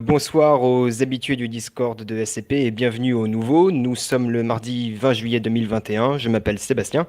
Bonsoir aux habitués du Discord de SCP et bienvenue aux nouveaux. Nous sommes le mardi 20 juillet 2021. Je m'appelle Sébastien.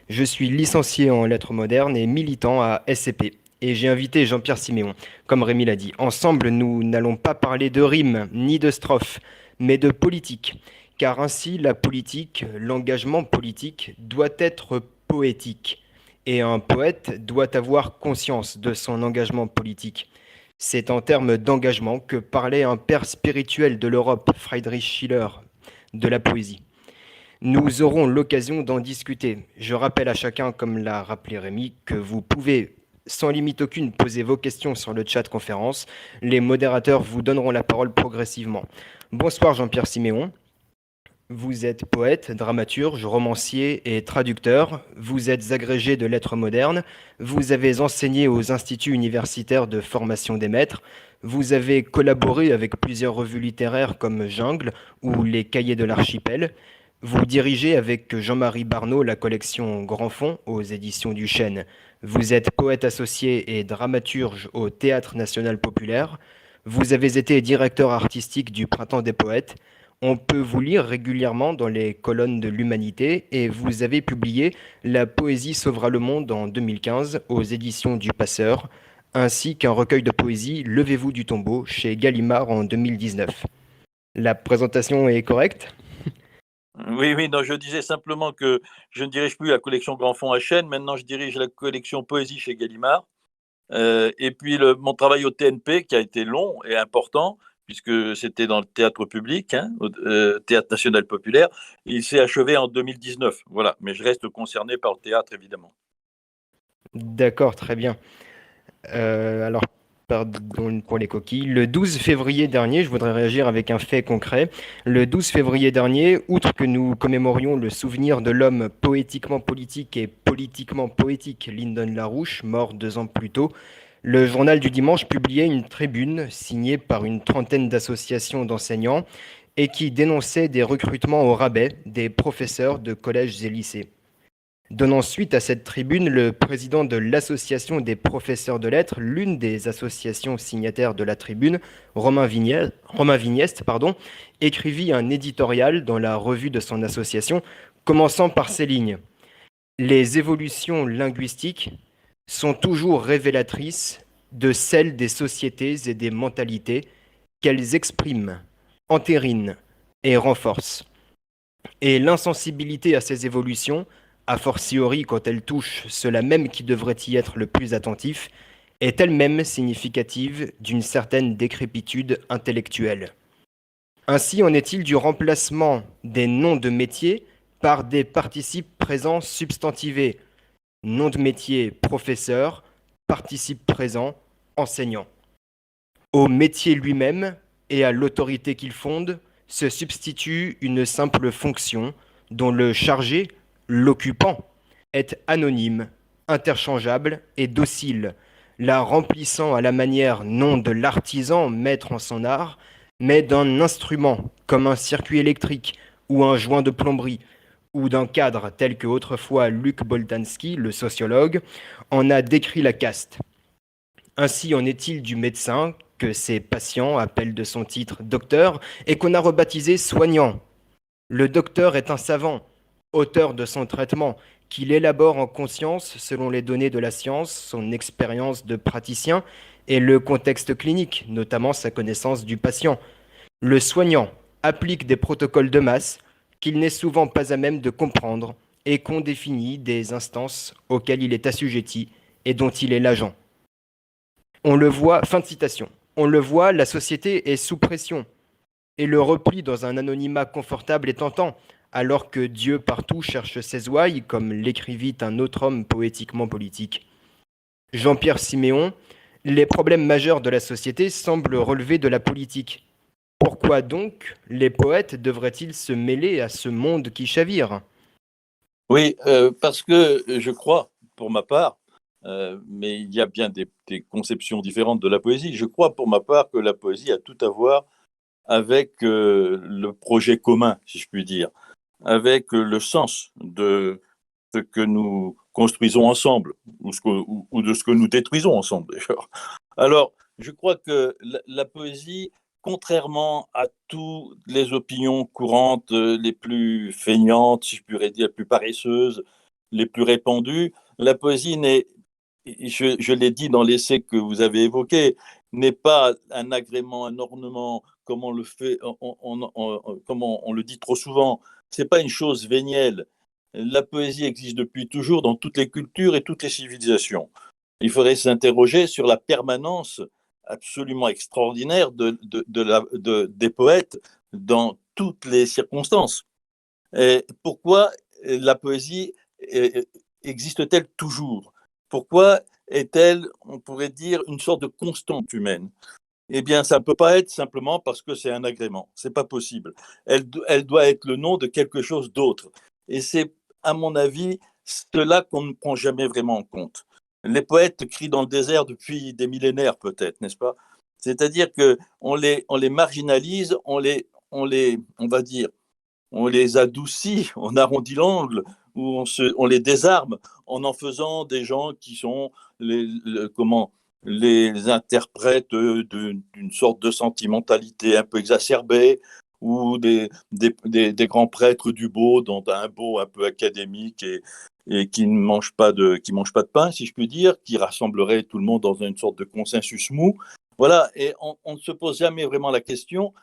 Je suis licencié en lettres modernes et militant à SCP. Et j'ai invité Jean-Pierre Siméon, comme Rémi l'a dit. Ensemble, nous n'allons pas parler de rimes ni de strophes, mais de politique. Car ainsi, la politique, l'engagement politique, doit être poétique. Et un poète doit avoir conscience de son engagement politique. C'est en termes d'engagement que parlait un père spirituel de l'Europe, Friedrich Schiller, de la poésie. Nous aurons l'occasion d'en discuter. Je rappelle à chacun, comme l'a rappelé Rémi, que vous pouvez, sans limite aucune, poser vos questions sur le chat conférence. Les modérateurs vous donneront la parole progressivement. Bonsoir Jean-Pierre Siméon. Vous êtes poète, dramaturge, romancier et traducteur. Vous êtes agrégé de lettres modernes. Vous avez enseigné aux instituts universitaires de formation des maîtres. Vous avez collaboré avec plusieurs revues littéraires comme Jungle ou Les Cahiers de l'Archipel. Vous dirigez avec Jean-Marie Barnaud la collection Grand Fond aux éditions du Chêne. Vous êtes poète associé et dramaturge au Théâtre national populaire. Vous avez été directeur artistique du Printemps des poètes. On peut vous lire régulièrement dans les colonnes de l'Humanité et vous avez publié La poésie sauvera le monde en 2015 aux éditions du Passeur, ainsi qu'un recueil de poésie Levez-vous du tombeau chez Gallimard en 2019. La présentation est correcte? Oui, oui, non, je disais simplement que je ne dirige plus la collection Grand Fond à Chêne, maintenant je dirige la collection Poésie chez Gallimard. Et puis mon travail au TNP, qui a été long et important, puisque c'était dans le théâtre public, au Théâtre national populaire, il s'est achevé en 2019. Voilà, mais je reste concerné par le théâtre, évidemment. D'accord, très bien. Alors, pardon pour les coquilles. Le 12 février dernier, je voudrais réagir avec un fait concret. Le 12 février dernier, outre que nous commémorions le souvenir de l'homme poétiquement politique et politiquement poétique, Lyndon LaRouche, mort 2 ans plus tôt, le journal du dimanche publiait une tribune signée par une trentaine d'associations d'enseignants et qui dénonçait des recrutements au rabais des professeurs de collèges et lycées. Donnant suite à cette tribune, le président de l'Association des professeurs de lettres, l'une des associations signataires de la tribune, Romain Vigneste, écrivit un éditorial dans la revue de son association, commençant par ces lignes. Les évolutions linguistiques sont toujours révélatrices de celles des sociétés et des mentalités qu'elles expriment, entérinent et renforcent. Et l'insensibilité à ces évolutions, a fortiori quand elle touche ceux-là même qui devraient y être le plus attentifs, est elle-même significative d'une certaine décrépitude intellectuelle. Ainsi en est-il du remplacement des noms de métiers par des participes présents substantivés. Nom de métier professeur, participe présent enseignant. Au métier lui-même et à l'autorité qu'il fonde se substitue une simple fonction dont le chargé, l'occupant, est anonyme, interchangeable et docile, la remplissant à la manière non de l'artisan maître en son art, mais d'un instrument comme un circuit électrique ou un joint de plomberie, ou d'un cadre tel que autrefois Luc Boltanski, le sociologue, en a décrit la caste. Ainsi en est-il du médecin que ses patients appellent de son titre docteur et qu'on a rebaptisé soignant. Le docteur est un savant, auteur de son traitement, qu'il élabore en conscience selon les données de la science, son expérience de praticien et le contexte clinique, notamment sa connaissance du patient. Le soignant applique des protocoles de masse qu'il n'est souvent pas à même de comprendre et qu'on définit des instances auxquelles il est assujetti et dont il est l'agent. On le voit, fin de citation, on le voit, la société est sous pression et le repli dans un anonymat confortable est tentant, alors que Dieu partout cherche ses ouailles, comme l'écrivit un autre homme poétiquement politique. Jean-Pierre Siméon, les problèmes majeurs de la société semblent relever de la politique. Pourquoi donc les poètes devraient-ils se mêler à ce monde qui chavire? Oui, parce que je crois, pour ma part, mais il y a bien des conceptions différentes de la poésie, je crois pour ma part que la poésie a tout à voir avec le projet commun, si je puis dire, avec le sens de ce que nous construisons ensemble ou de ce que nous détruisons ensemble, d'ailleurs. Alors, je crois que la poésie contrairement à toutes les opinions courantes, les plus feignantes, si je pourrais dire, les plus paresseuses, les plus répandues, la poésie n'est, je l'ai dit dans l'essai que vous avez évoqué, n'est pas un agrément, un ornement, comme on le fait, comme on le dit trop souvent. C'est pas une chose vénielle. La poésie existe depuis toujours dans toutes les cultures et toutes les civilisations. Il faudrait s'interroger sur la permanence absolument extraordinaire des poètes dans toutes les circonstances. Et pourquoi la poésie existe-t-elle toujours? Pourquoi est-elle, on pourrait dire, une sorte de constante humaine? Eh bien, ça ne peut pas être simplement parce que c'est un agrément. C'est pas possible. Elle doit être le nom de quelque chose d'autre. Et c'est, à mon avis, cela qu'on ne prend jamais vraiment en compte. Les poètes crient dans le désert depuis des millénaires, peut-être, n'est-ce pas? C'est-à-dire on les marginalise, on va dire, on les adoucit, on arrondit l'angle, ou on les désarme en faisant des gens qui sont les interprètes d'une sorte de sentimentalité un peu exacerbée, ou des grands prêtres du beau, dans un beau un peu académique et qui ne mangent pas de pain, si je puis dire, qui rassemblerait tout le monde dans une sorte de consensus mou. Voilà, et on ne se pose jamais vraiment la question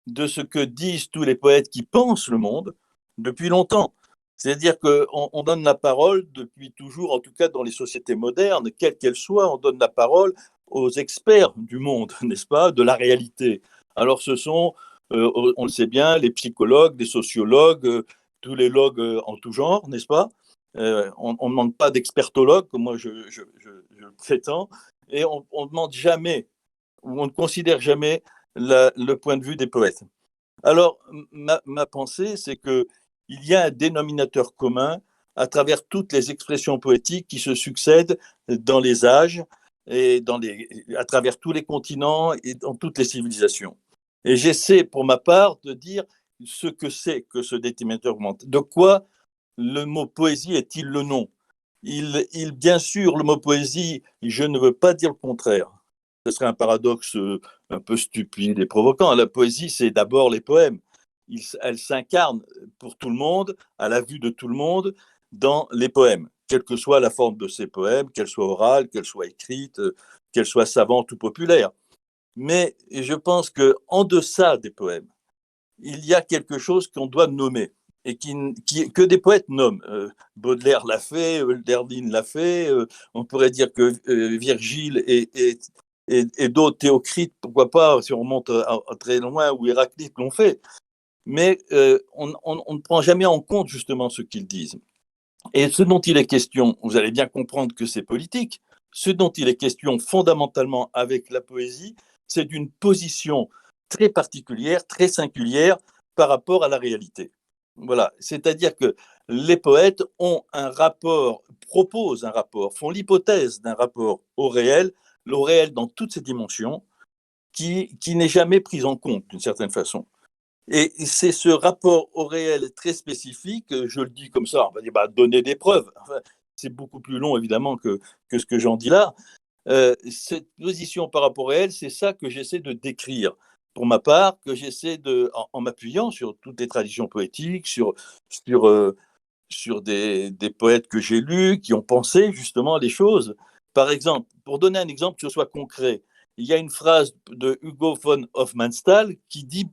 de ce que disent tous les poètes qui pensent le monde depuis longtemps. C'est-à-dire qu'on donne la parole depuis toujours, en tout cas dans les sociétés modernes, quelles qu'elles soient, on donne la parole aux experts du monde, n'est-ce pas, de la réalité. Alors ce sont, on le sait bien, les psychologues, les sociologues, tous les logues en tout genre, n'est-ce pas? On ne demande pas d'expertologue, comme moi je le prétends, et on ne demande jamais, ou on ne considère jamais le point de vue des poètes. Alors, ma pensée, c'est qu'il y a un dénominateur commun à travers toutes les expressions poétiques qui se succèdent dans les âges et à travers tous les continents et dans toutes les civilisations. Et j'essaie, pour ma part, de dire ce que c'est que ce dénominateur commun. De quoi le mot poésie est-il le nom? Bien sûr, le mot poésie, je ne veux pas dire le contraire. Ce serait un paradoxe un peu stupide et provoquant. La poésie, c'est d'abord les poèmes. Elle s'incarne pour tout le monde, à la vue de tout le monde, dans les poèmes, quelle que soit la forme de ces poèmes, qu'elle soit orale, qu'elle soit écrite, qu'elle soit savante ou populaire. Mais je pense qu'en deçà des poèmes, il y a quelque chose qu'on doit nommer et que des poètes nomment. Baudelaire l'a fait, Hölderlin l'a fait, on pourrait dire que Virgile et d'autres, Théocrite, pourquoi pas, si on remonte très loin, ou Héraclite l'ont fait. Mais on ne prend jamais en compte justement ce qu'ils disent. Et ce dont il est question, vous allez bien comprendre que c'est politique, ce dont il est question fondamentalement avec la poésie, c'est d'une position très particulière, très singulière par rapport à la réalité. Voilà, c'est-à-dire que les poètes ont un rapport, proposent un rapport, font l'hypothèse d'un rapport au réel, le réel dans toutes ses dimensions, qui n'est jamais pris en compte d'une certaine façon. Et c'est ce rapport au réel très spécifique, je le dis comme ça, on va dire, donner des preuves. Enfin, c'est beaucoup plus long, évidemment, que ce que j'en dis là. Cette position par rapport au réel, c'est ça que j'essaie de décrire, pour ma part, que j'essaie en m'appuyant sur toutes les traditions poétiques, sur, sur des poètes que j'ai lus, qui ont pensé justement les choses. Par exemple, pour donner un exemple que ce soit concret, il y a une phrase de Hugo von Hofmannsthal qui dit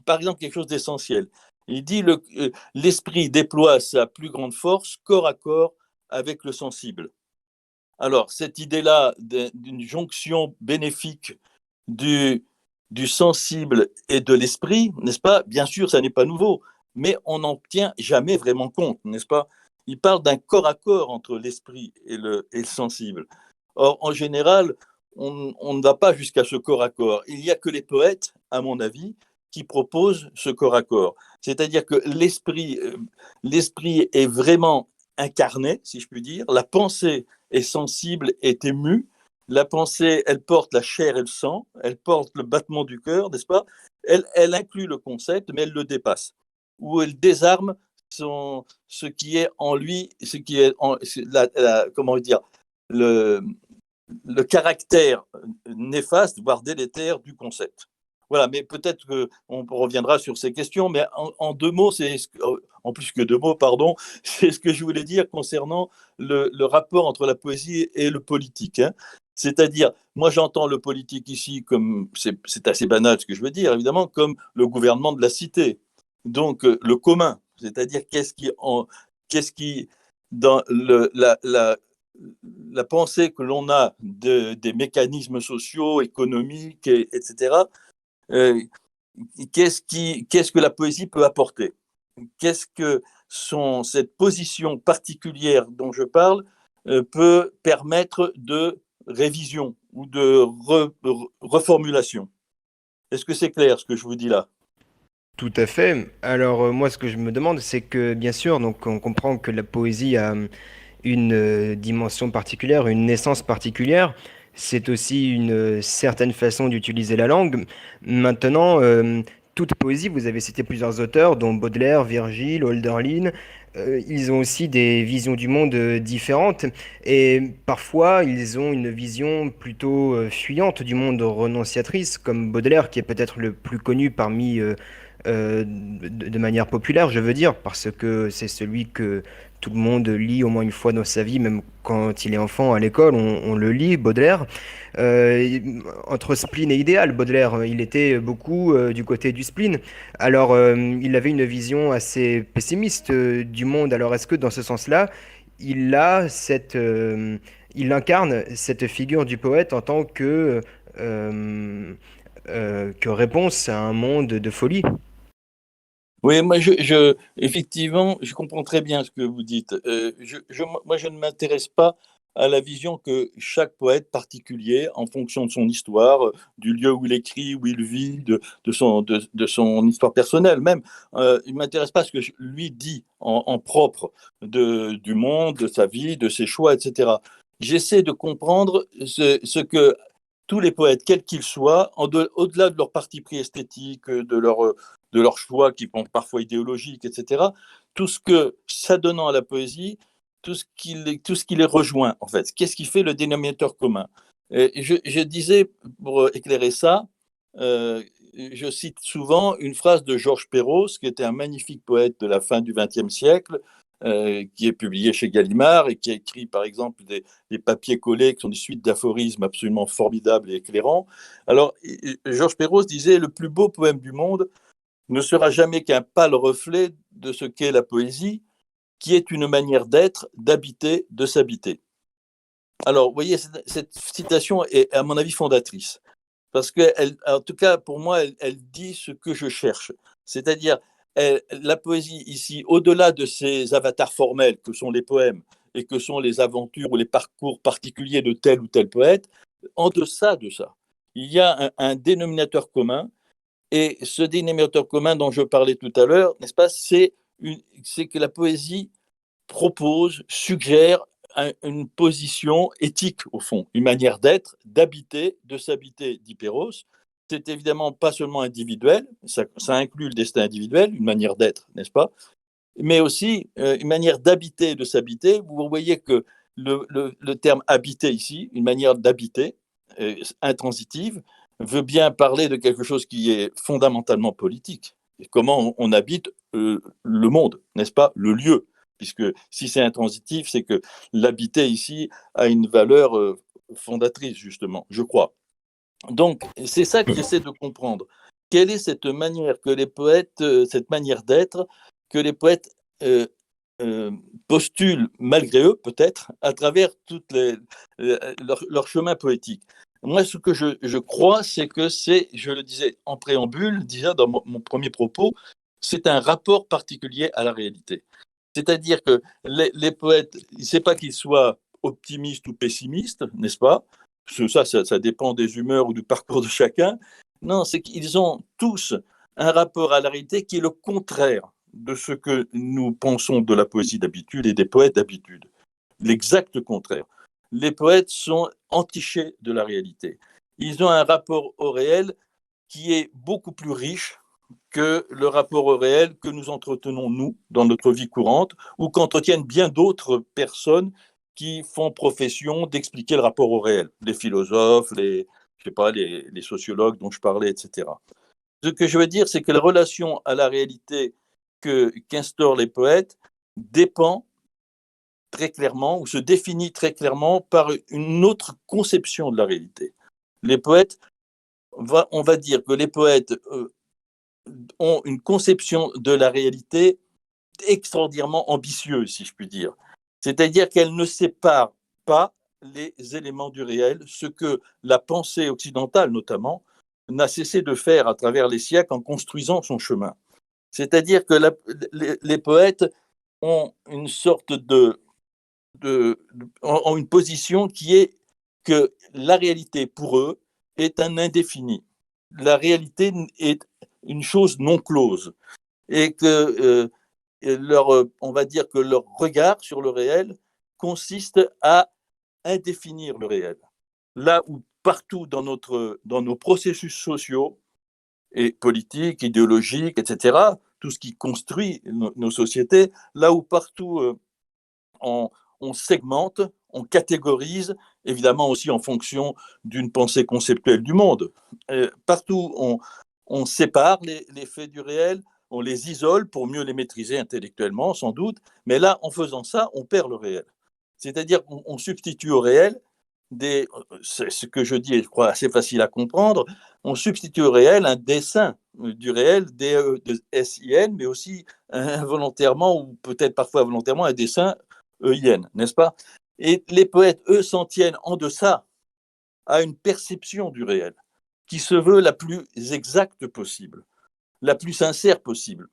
par exemple quelque chose d'essentiel. Il dit l'esprit déploie sa plus grande force corps à corps avec le sensible. Alors, cette idée-là d'une jonction bénéfique du, du sensible et de l'esprit, n'est-ce pas? Bien sûr, ça n'est pas nouveau, mais on n'en tient jamais vraiment compte, n'est-ce pas? Il parle d'un corps à corps entre l'esprit et le sensible. Or, en général, on ne va pas jusqu'à ce corps à corps. Il n'y a que les poètes, à mon avis, qui proposent ce corps à corps. C'est-à-dire que l'esprit est vraiment incarné, si je puis dire. La pensée est sensible, est émue. La pensée, elle porte la chair et le sang, elle porte le battement du cœur, n'est-ce pas? Elle inclut le concept, mais elle le dépasse. Ou elle désarme ce qui est en lui, ce qui est comment dire, le, le caractère néfaste, voire délétère du concept. Voilà, mais peut-être qu'on reviendra sur ces questions, mais en deux mots, en plus que deux mots, pardon, c'est ce que je voulais dire concernant le rapport entre la poésie et le politique, hein. C'est-à-dire, moi j'entends le politique ici comme, c'est assez banal ce que je veux dire, évidemment, comme le gouvernement de la cité. Donc le commun, c'est-à-dire qu'est-ce qui dans la pensée que l'on a des mécanismes sociaux, économiques, etc., euh, qu'est-ce que la poésie peut apporter? Qu'est-ce que cette position particulière dont je parle peut permettre de révision ou de reformulation? Est-ce que c'est clair ce que je vous dis là? Tout à fait. Alors moi, ce que je me demande, c'est que bien sûr, donc on comprend que la poésie a une dimension particulière, une naissance particulière. C'est aussi une certaine façon d'utiliser la langue. Maintenant, toute poésie, vous avez cité plusieurs auteurs, dont Baudelaire, Virgile, Hölderlin. Ils ont aussi des visions du monde différentes et parfois ils ont une vision plutôt fuyante du monde, renonciatrice, comme Baudelaire, qui est peut-être le plus connu parmi de manière populaire, je veux dire, parce que c'est celui que tout le monde lit au moins une fois dans sa vie, même quand il est enfant à l'école, on le lit, Baudelaire. Euh, Entre spleen et idéal, Baudelaire, il était beaucoup du côté du spleen. Alors, il avait une vision assez pessimiste du monde. Alors, est-ce que dans ce sens-là, il incarne cette figure du poète en tant euh, que réponse à un monde de folie? Oui, moi, effectivement, je comprends très bien ce que vous dites. Moi, je ne m'intéresse pas à la vision que chaque poète particulier, en fonction de son histoire, du lieu où il écrit, où il vit, de son histoire personnelle même, il ne m'intéresse pas à ce que lui dit en propre du monde, de sa vie, de ses choix, etc. J'essaie de comprendre ce que tous les poètes, quels qu'ils soient, au-delà de leur parti pris esthétique, de leurs choix qui sont parfois idéologiques, etc., tout ce que s'adonnant à la poésie, tout ce qui les rejoint, en fait. Qu'est-ce qui fait le dénominateur commun? Et je disais, pour éclairer ça, je cite souvent une phrase de Georges Perros, qui était un magnifique poète de la fin du XXe siècle, qui est publié chez Gallimard et qui a écrit, par exemple, des papiers collés qui sont des suites d'aphorismes absolument formidables et éclairants. Alors, Georges Perros disait: le plus beau poème du monde ne sera jamais qu'un pâle reflet de ce qu'est la poésie, qui est une manière d'être, d'habiter, de s'habiter. Alors, vous voyez, cette citation est, à mon avis, fondatrice. Parce que, en tout cas, pour moi, elle dit ce que je cherche. C'est-à-dire, la poésie ici, au-delà de ces avatars formels que sont les poèmes et que sont les aventures ou les parcours particuliers de tel ou tel poète, en deçà de ça, il y a un dénominateur commun. Et ce dénominateur commun dont je parlais tout à l'heure, n'est-ce pas, c'est que la poésie propose, suggère une position éthique, au fond, une manière d'être, d'habiter, de s'habiter, dit Perros. C'est évidemment pas seulement individuel, ça inclut le destin individuel, une manière d'être, n'est-ce pas, mais aussi une manière d'habiter, de s'habiter. Vous voyez que le terme habiter ici, une manière d'habiter intransitive, veut bien parler de quelque chose qui est fondamentalement politique. Et comment on habite le monde, n'est-ce pas, le lieu, puisque si c'est intransitif, c'est que l'habiter ici a une valeur fondatrice, justement, je crois. Donc, c'est ça que j'essaie de comprendre. Quelle est cette manière que les poètes, cette manière d'être, que les poètes euh, postulent, malgré eux peut-être, à travers leur chemin poétique. Moi, ce que je crois, c'est que c'est, je le disais en préambule, déjà dans mon premier propos, c'est un rapport particulier à la réalité. C'est-à-dire que les poètes, c'est pas qu'ils soient optimistes ou pessimistes, n'est-ce pas? Ça dépend des humeurs ou du parcours de chacun. Non, c'est qu'ils ont tous un rapport à la réalité qui est le contraire de ce que nous pensons de la poésie d'habitude et des poètes d'habitude. L'exact contraire. Les poètes sont entichés de la réalité. Ils ont un rapport au réel qui est beaucoup plus riche que le rapport au réel que nous entretenons, nous, dans notre vie courante, ou qu'entretiennent bien d'autres personnes qui font profession d'expliquer le rapport au réel. Les philosophes, je sais pas, les sociologues dont je parlais, etc. Ce que je veux dire, c'est que la relation à la réalité qu'instaurent les poètes dépend très clairement ou se définit très clairement par une autre conception de la réalité. Les poètes, on va dire que les poètes ont une conception de la réalité extraordinairement ambitieuse, si je puis dire. C'est-à-dire qu'elle ne sépare pas les éléments du réel, ce que la pensée occidentale notamment n'a cessé de faire à travers les siècles en construisant son chemin. C'est-à-dire que les poètes ont une sorte ont une position qui est que la réalité pour eux est un indéfini. La réalité est une chose non close et que on va dire que leur regard sur le réel consiste à indéfinir le réel. Là où partout dans nos processus sociaux et politiques, idéologiques, etc., tout ce qui construit nos sociétés, là où partout on, on segmente, on catégorise, évidemment aussi en fonction d'une pensée conceptuelle du monde. Partout, on sépare les faits du réel, on les isole pour mieux les maîtriser intellectuellement, sans doute, mais là, en faisant ça, on perd le réel. C'est-à-dire qu'on substitue au réel c'est ce que je dis et je crois assez facile à comprendre, on substitue au réel un dessin du réel, DESIN, mais aussi involontairement ou peut-être parfois volontairement un dessin EIN, n'est-ce pas? Et les poètes, eux, s'en tiennent en deçà à une perception du réel qui se veut la plus exacte possible, la plus sincère possible,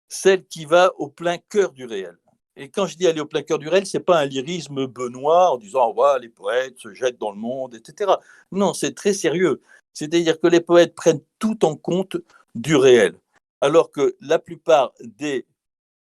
celle qui va au plein cœur du réel. Et quand je dis aller au plein cœur du réel, ce n'est pas un lyrisme benoît en disant ouais, les poètes se jettent dans le monde, etc. Non, c'est très sérieux. C'est-à-dire que les poètes prennent tout en compte du réel, alors que la plupart des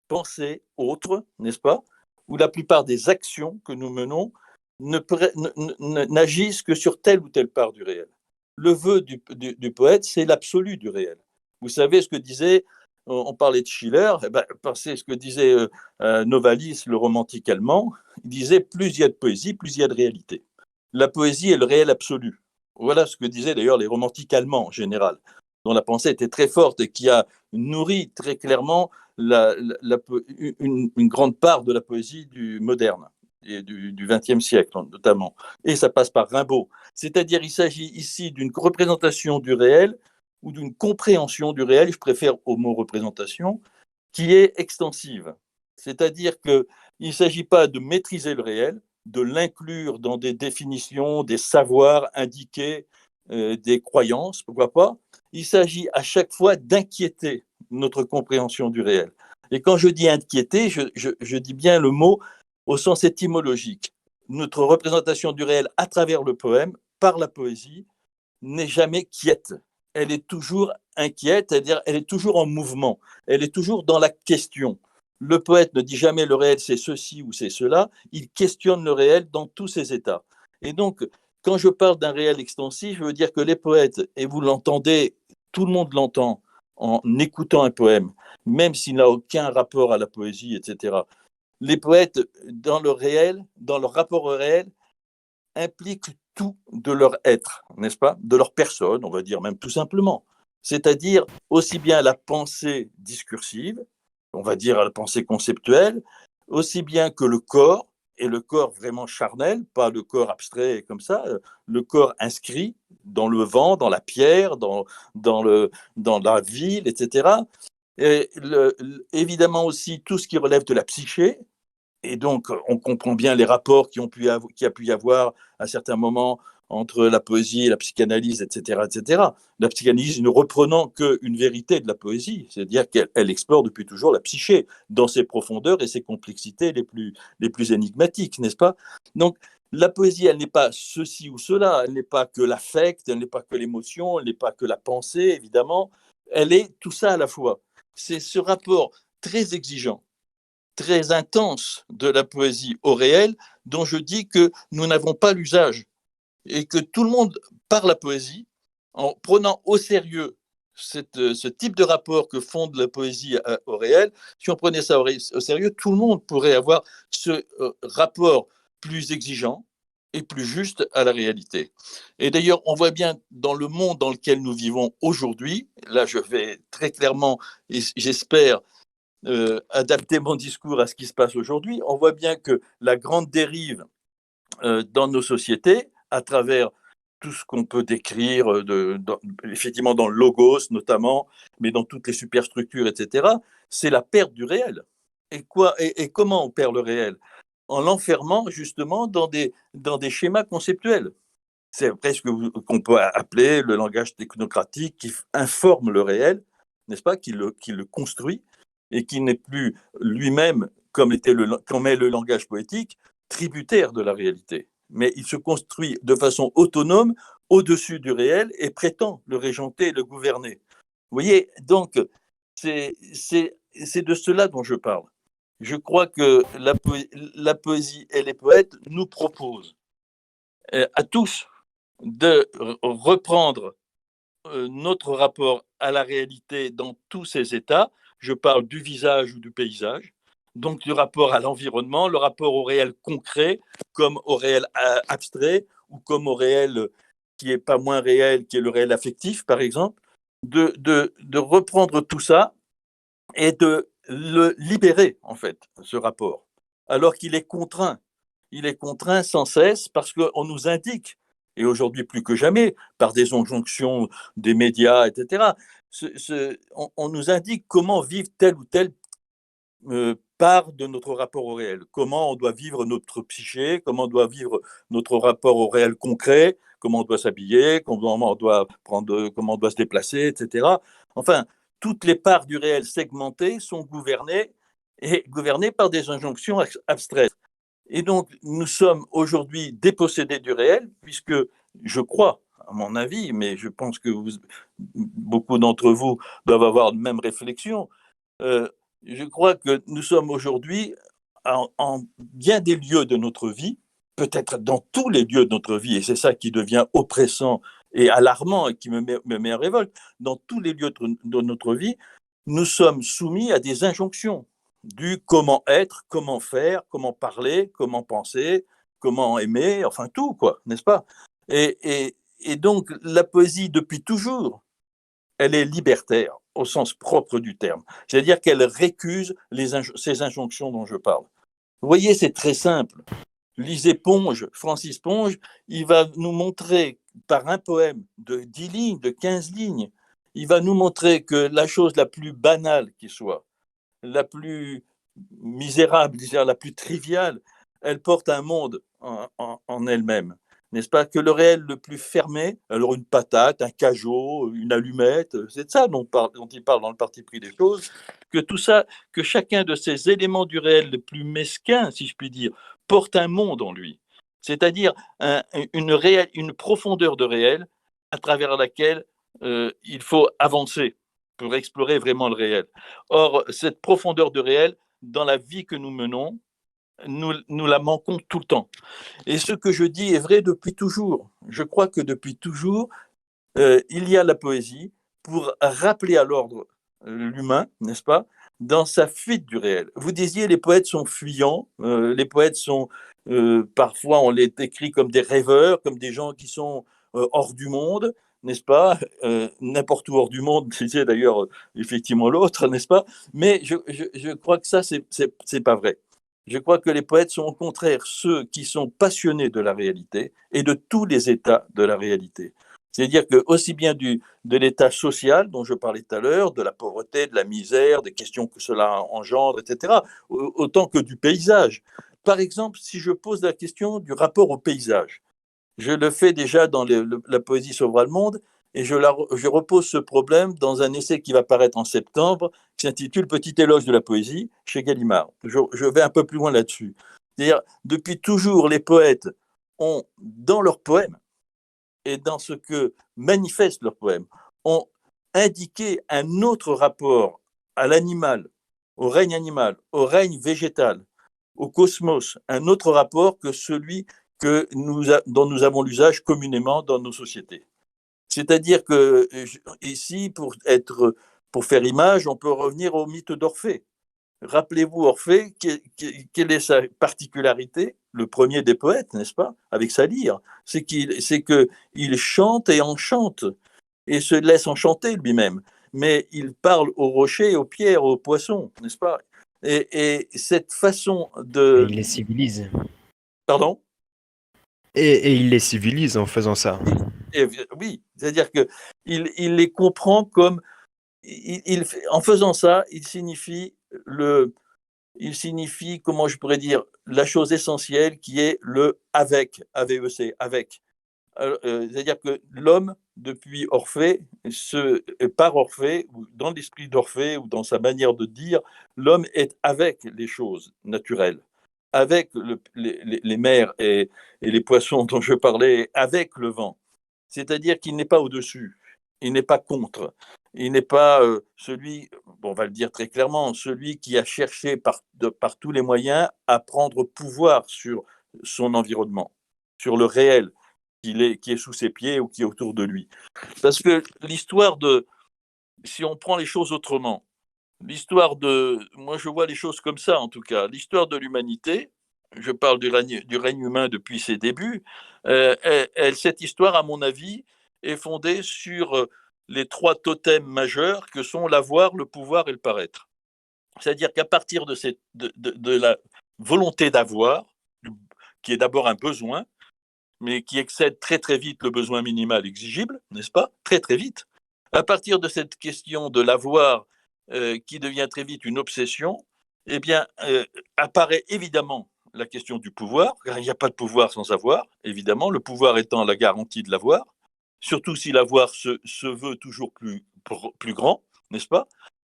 pensées autres, n'est-ce pas, ou la plupart des actions que nous menons n'agissent que sur telle ou telle part du réel. Le vœu du poète, c'est l'absolu du réel. Vous savez ce que disait, on parlait de Schiller, eh ben, c'est ce que disait Novalis, le romantique allemand, il disait plus il y a de poésie, plus il y a de réalité. La poésie est le réel absolu. Voilà ce que disaient d'ailleurs les romantiques allemands en général, dont la pensée était très forte et qui a nourri très clairement une grande part de la poésie du moderne et du XXe siècle notamment. Et ça passe par Rimbaud. C'est-à-dire il s'agit ici d'une représentation du réel ou d'une compréhension du réel, je préfère au mot représentation, qui est extensive. C'est-à-dire qu'il ne s'agit pas de maîtriser le réel, de l'inclure dans des définitions, des savoirs indiqués, des croyances, pourquoi pas. Il s'agit à chaque fois d'inquiéter notre compréhension du réel. Et quand je dis inquiéter, je dis bien le mot au sens étymologique. Notre représentation du réel à travers le poème, par la poésie, n'est jamais quiète. Elle est toujours inquiète, c'est-à-dire elle est toujours en mouvement, elle est toujours dans la question. Le poète ne dit jamais le réel c'est ceci ou c'est cela, il questionne le réel dans tous ses états. Et donc, quand je parle d'un réel extensif, je veux dire que les poètes, et vous l'entendez, tout le monde l'entend en écoutant un poème, même s'il n'a aucun rapport à la poésie, etc. Les poètes, dans le réel, dans leur rapport au réel, impliquent tout de leur être, n'est-ce pas? De leur personne, on va dire même tout simplement. C'est-à-dire aussi bien la pensée discursive, on va dire la pensée conceptuelle, aussi bien que le corps, et le corps vraiment charnel, pas le corps abstrait comme ça, le corps inscrit dans le vent, dans la pierre, dans la ville, etc. Et évidemment aussi tout ce qui relève de la psyché, et donc, on comprend bien les rapports qui a pu y avoir à certains moments entre la poésie et la psychanalyse, etc., etc. La psychanalyse ne reprenant qu'une vérité de la poésie, c'est-à-dire qu'elle explore depuis toujours la psyché dans ses profondeurs et ses complexités les plus énigmatiques, n'est-ce pas? Donc, la poésie, elle n'est pas ceci ou cela, elle n'est pas que l'affect, elle n'est pas que l'émotion, elle n'est pas que la pensée, évidemment, elle est tout ça à la fois. C'est ce rapport très exigeant, très intense de la poésie au réel dont je dis que nous n'avons pas l'usage et que tout le monde, par la poésie, en prenant au sérieux ce type de rapport que fonde la poésie au réel, si on prenait ça au sérieux, tout le monde pourrait avoir ce rapport plus exigeant, et plus juste à la réalité. Et d'ailleurs, on voit bien dans le monde dans lequel nous vivons aujourd'hui, là je vais très clairement, et j'espère, adapter mon discours à ce qui se passe aujourd'hui, on voit bien que la grande dérive dans nos sociétés, à travers tout ce qu'on peut décrire, effectivement dans le logos notamment, mais dans toutes les superstructures, etc., c'est la perte du réel. Et comment on perd le réel? En l'enfermant justement dans des schémas conceptuels. C'est presque qu'on peut appeler le langage technocratique qui informe le réel, n'est-ce pas, qui le construit et qui n'est plus lui-même, comme est le langage poétique, tributaire de la réalité. Mais il se construit de façon autonome au-dessus du réel et prétend le régenter et le gouverner. Vous voyez, donc, c'est de cela dont je parle. Je crois que la poésie et les poètes nous proposent à tous de reprendre notre rapport à la réalité dans tous ses états. Je parle du visage ou du paysage, donc du rapport à l'environnement, le rapport au réel concret comme au réel abstrait ou comme au réel qui est pas moins réel, qui est le réel affectif, par exemple, de reprendre tout ça et de le libérer, en fait, ce rapport, alors qu'il est contraint. Il est contraint sans cesse parce qu'on nous indique, et aujourd'hui plus que jamais, par des injonctions des médias, etc., on nous indique comment vivre telle ou telle part de notre rapport au réel, comment on doit vivre notre psyché, comment on doit vivre notre rapport au réel concret, comment on doit s'habiller, comment on doit prendre, comment on doit se déplacer, etc. Enfin, toutes les parts du réel segmentées sont gouvernées par des injonctions abstraites. Et donc, nous sommes aujourd'hui dépossédés du réel, puisque je crois, à mon avis, mais je pense que beaucoup d'entre vous doivent avoir la même réflexion, euh, je crois que nous sommes aujourd'hui en bien des lieux de notre vie, peut-être dans tous les lieux de notre vie, et c'est ça qui devient oppressant et alarmant et qui me met en révolte, dans tous les lieux de notre vie, nous sommes soumis à des injonctions du comment être, comment faire, comment parler, comment penser, comment aimer, enfin tout, quoi, n'est-ce pas? Et donc, la poésie, depuis toujours, elle est libertaire au sens propre du terme. C'est-à-dire qu'elle récuse ces injonctions dont je parle. Vous voyez, c'est très simple. Lisez Ponge, Francis Ponge, il va nous montrer par un poème de 10 lignes, de 15 lignes, il va nous montrer que la chose la plus banale qui soit, la plus misérable, la plus triviale, elle porte un monde en elle-même. N'est-ce pas? Que le réel le plus fermé, alors une patate, un cajot, une allumette, c'est de ça dont il parle dans le parti pris des choses, que tout ça, que chacun de ces éléments du réel le plus mesquin, si je puis dire, porte un monde en lui. C'est-à-dire une profondeur de réel à travers laquelle il faut avancer pour explorer vraiment le réel. Or, cette profondeur de réel, dans la vie que nous menons, nous la manquons tout le temps. Et ce que je dis est vrai depuis toujours. Je crois que depuis toujours, il y a la poésie pour rappeler à l'ordre l'humain, n'est-ce pas, dans sa fuite du réel. Vous disiez les poètes sont fuyants, les poètes sont parfois on les décrit comme des rêveurs, comme des gens qui sont hors du monde, n'est-ce pas, n'importe où hors du monde, c'est d'ailleurs effectivement l'autre, n'est-ce pas, mais je crois que ça c'est pas vrai. Je crois que les poètes sont au contraire ceux qui sont passionnés de la réalité et de tous les états de la réalité. C'est-à-dire que aussi bien de l'état social dont je parlais tout à l'heure, de la pauvreté, de la misère, des questions que cela engendre, etc., autant que du paysage. Par exemple, si je pose la question du rapport au paysage, je le fais déjà dans la poésie sauvera le monde, et je repose ce problème dans un essai qui va paraître en septembre, qui s'intitule Petit éloge de la poésie, chez Gallimard. Je vais un peu plus loin là-dessus. C'est-à-dire, depuis toujours, les poètes ont, dans leurs poèmes, et dans ce que manifestent leurs poèmes, ont indiqué un autre rapport à l'animal, au règne végétal, au cosmos, un autre rapport que celui dont nous avons l'usage communément dans nos sociétés. C'est-à-dire que ici, pour faire image, on peut revenir au mythe d'Orphée. Rappelez-vous Orphée, quelle est sa particularité? Le premier des poètes, n'est-ce pas? Avec sa lyre, c'est qu'il chante et enchante, et se laisse enchanter lui-même. Mais il parle aux rochers, aux pierres, aux poissons, n'est-ce pas? Et cette façon Et de... il les civilise. Pardon? Et il les civilise en faisant ça. Oui, c'est-à-dire qu'il les comprend comme... en faisant ça, il signifie, comment je pourrais dire, la chose essentielle qui est le avec, AVEC, avec. C'est-à-dire que l'homme, depuis Orphée, par Orphée, ou dans l'esprit d'Orphée, ou dans sa manière de dire, l'homme est avec les choses naturelles, avec les mers et les poissons dont je parlais, avec le vent. C'est-à-dire qu'il n'est pas au-dessus, il n'est pas contre, il n'est pas celui, bon, on va le dire très clairement, celui qui a cherché par tous les moyens à prendre pouvoir sur son environnement, sur le réel qui est sous ses pieds ou qui est autour de lui. Parce que l'histoire de, si on prend les choses autrement, moi je vois les choses comme ça en tout cas, l'histoire de l'humanité, je parle du règne humain depuis ses débuts, cette histoire, à mon avis, est fondée sur les trois totems majeurs que sont l'avoir, le pouvoir et le paraître. C'est-à-dire qu'à partir de la volonté d'avoir, qui est d'abord un besoin, mais qui excède très très vite le besoin minimal exigible, n'est-ce pas? Très très vite. À partir de cette question de l'avoir qui devient très vite une obsession, eh bien, apparaît évidemment la question du pouvoir, car il n'y a pas de pouvoir sans avoir, évidemment, le pouvoir étant la garantie de l'avoir, surtout si l'avoir se veut toujours plus grand, n'est-ce pas?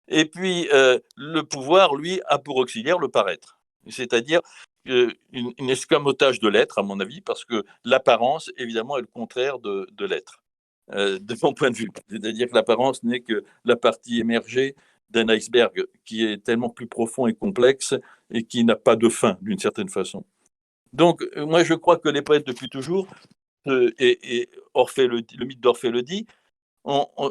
Et puis, le pouvoir, lui, a pour auxiliaire le paraître, c'est-à-dire une escamotage de l'être, à mon avis, parce que l'apparence, évidemment, est le contraire de l'être, de mon point de vue. C'est-à-dire que l'apparence n'est que la partie émergée d'un iceberg qui est tellement plus profond et complexe et qui n'a pas de fin, d'une certaine façon. Donc, moi, je crois que les poètes, depuis toujours, et Orphée le mythe d'Orphée le dit,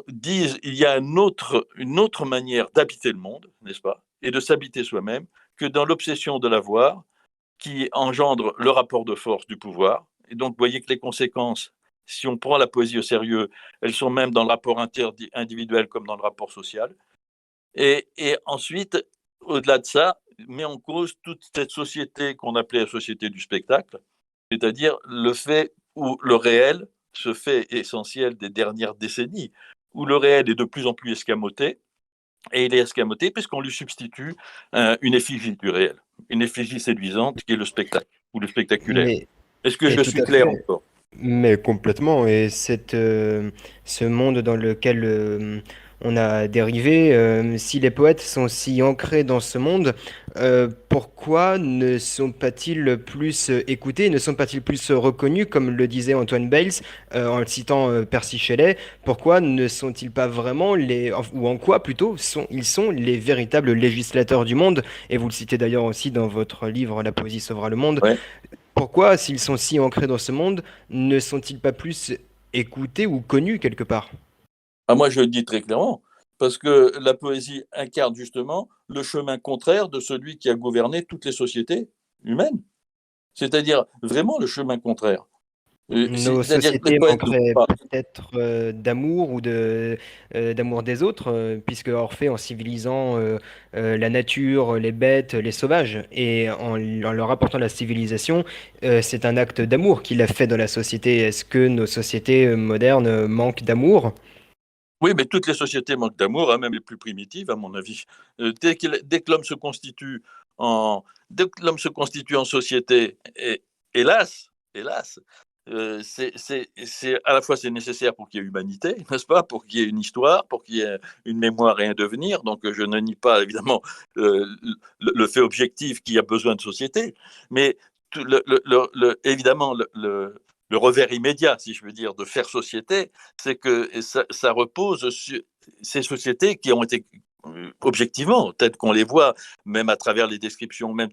disent il y a une autre manière d'habiter le monde, n'est-ce pas, et de s'habiter soi-même, que dans l'obsession de l'avoir, qui engendre le rapport de force du pouvoir. Et donc, vous voyez que les conséquences, si on prend la poésie au sérieux, elles sont même dans le rapport individuel comme dans le rapport social. Et ensuite, au-delà de ça, met en cause toute cette société qu'on appelait la société du spectacle, c'est-à-dire le fait où le réel, ce fait essentiel des dernières décennies, où le réel est de plus en plus escamoté, et il est escamoté puisqu'on lui substitue une effigie du réel, une effigie séduisante qui est le spectacle ou le spectaculaire. Mais, Est-ce que et je tout suis à clair fait. encore? Mais complètement. Et ce monde dans lequel on a dérivé, si les poètes sont si ancrés dans ce monde, pourquoi ne sont pas-ils plus écoutés, ne sont pas-ils plus reconnus, comme le disait Antoine Bales en citant Percy Shelley, pourquoi ne sont-ils pas vraiment ou en quoi plutôt, ils sont les véritables législateurs du monde? Et vous le citez d'ailleurs aussi dans votre livre La poésie sauvera le monde. Ouais. Pourquoi, s'ils sont si ancrés dans ce monde, ne sont-ils pas plus écoutés ou connus quelque part? Ah, moi, je le dis très clairement, parce que la poésie incarne justement le chemin contraire de celui qui a gouverné toutes les sociétés humaines, c'est-à-dire vraiment le chemin contraire. Nos C'est-à-dire que les sociétés poètes ne font manqueraient pas. peut-être d'amour ou d'amour des autres, puisque Orphée, en civilisant la nature, les bêtes, les sauvages, et en leur apportant la civilisation, c'est un acte d'amour qu'il a fait dans la société. Est-ce que nos sociétés modernes manquent d'amour? Oui, mais toutes les sociétés manquent d'amour, hein, même les plus primitives, à mon avis. Dès que l'homme se constitue dès que l'homme se constitue en société, hélas, à la fois c'est nécessaire pour qu'il y ait humanité, n'est-ce pas, pour qu'il y ait une histoire, pour qu'il y ait une mémoire et un devenir. Donc je ne nie pas évidemment le fait objectif qu'il y a besoin de société, mais évidemment le revers immédiat, si je veux dire, de faire société, c'est que ça repose sur ces sociétés qui ont été objectivement, telles qu'on les voit, même à travers les descriptions, même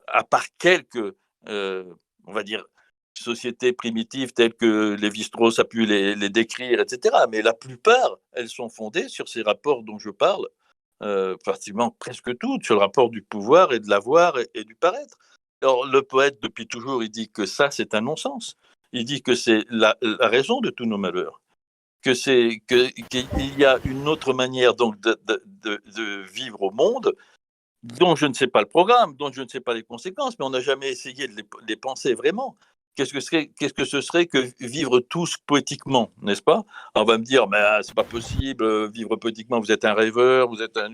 à part quelques, on va dire, sociétés primitives telles que Lévi-Strauss a pu les décrire, etc. Mais la plupart, elles sont fondées sur ces rapports dont je parle, pratiquement presque toutes, sur le rapport du pouvoir et de l'avoir et du paraître. Alors, le poète, depuis toujours, il dit que ça, c'est un non-sens. Il dit que c'est la raison de tous nos malheurs, qu'il y a une autre manière donc de vivre au monde, dont je ne sais pas le programme, dont je ne sais pas les conséquences, mais on n'a jamais essayé de les penser vraiment. Qu'est-ce que ce serait que vivre tous poétiquement, n'est-ce pas? On va me dire, mais c'est pas possible, vivre poétiquement, vous êtes un rêveur, vous êtes un...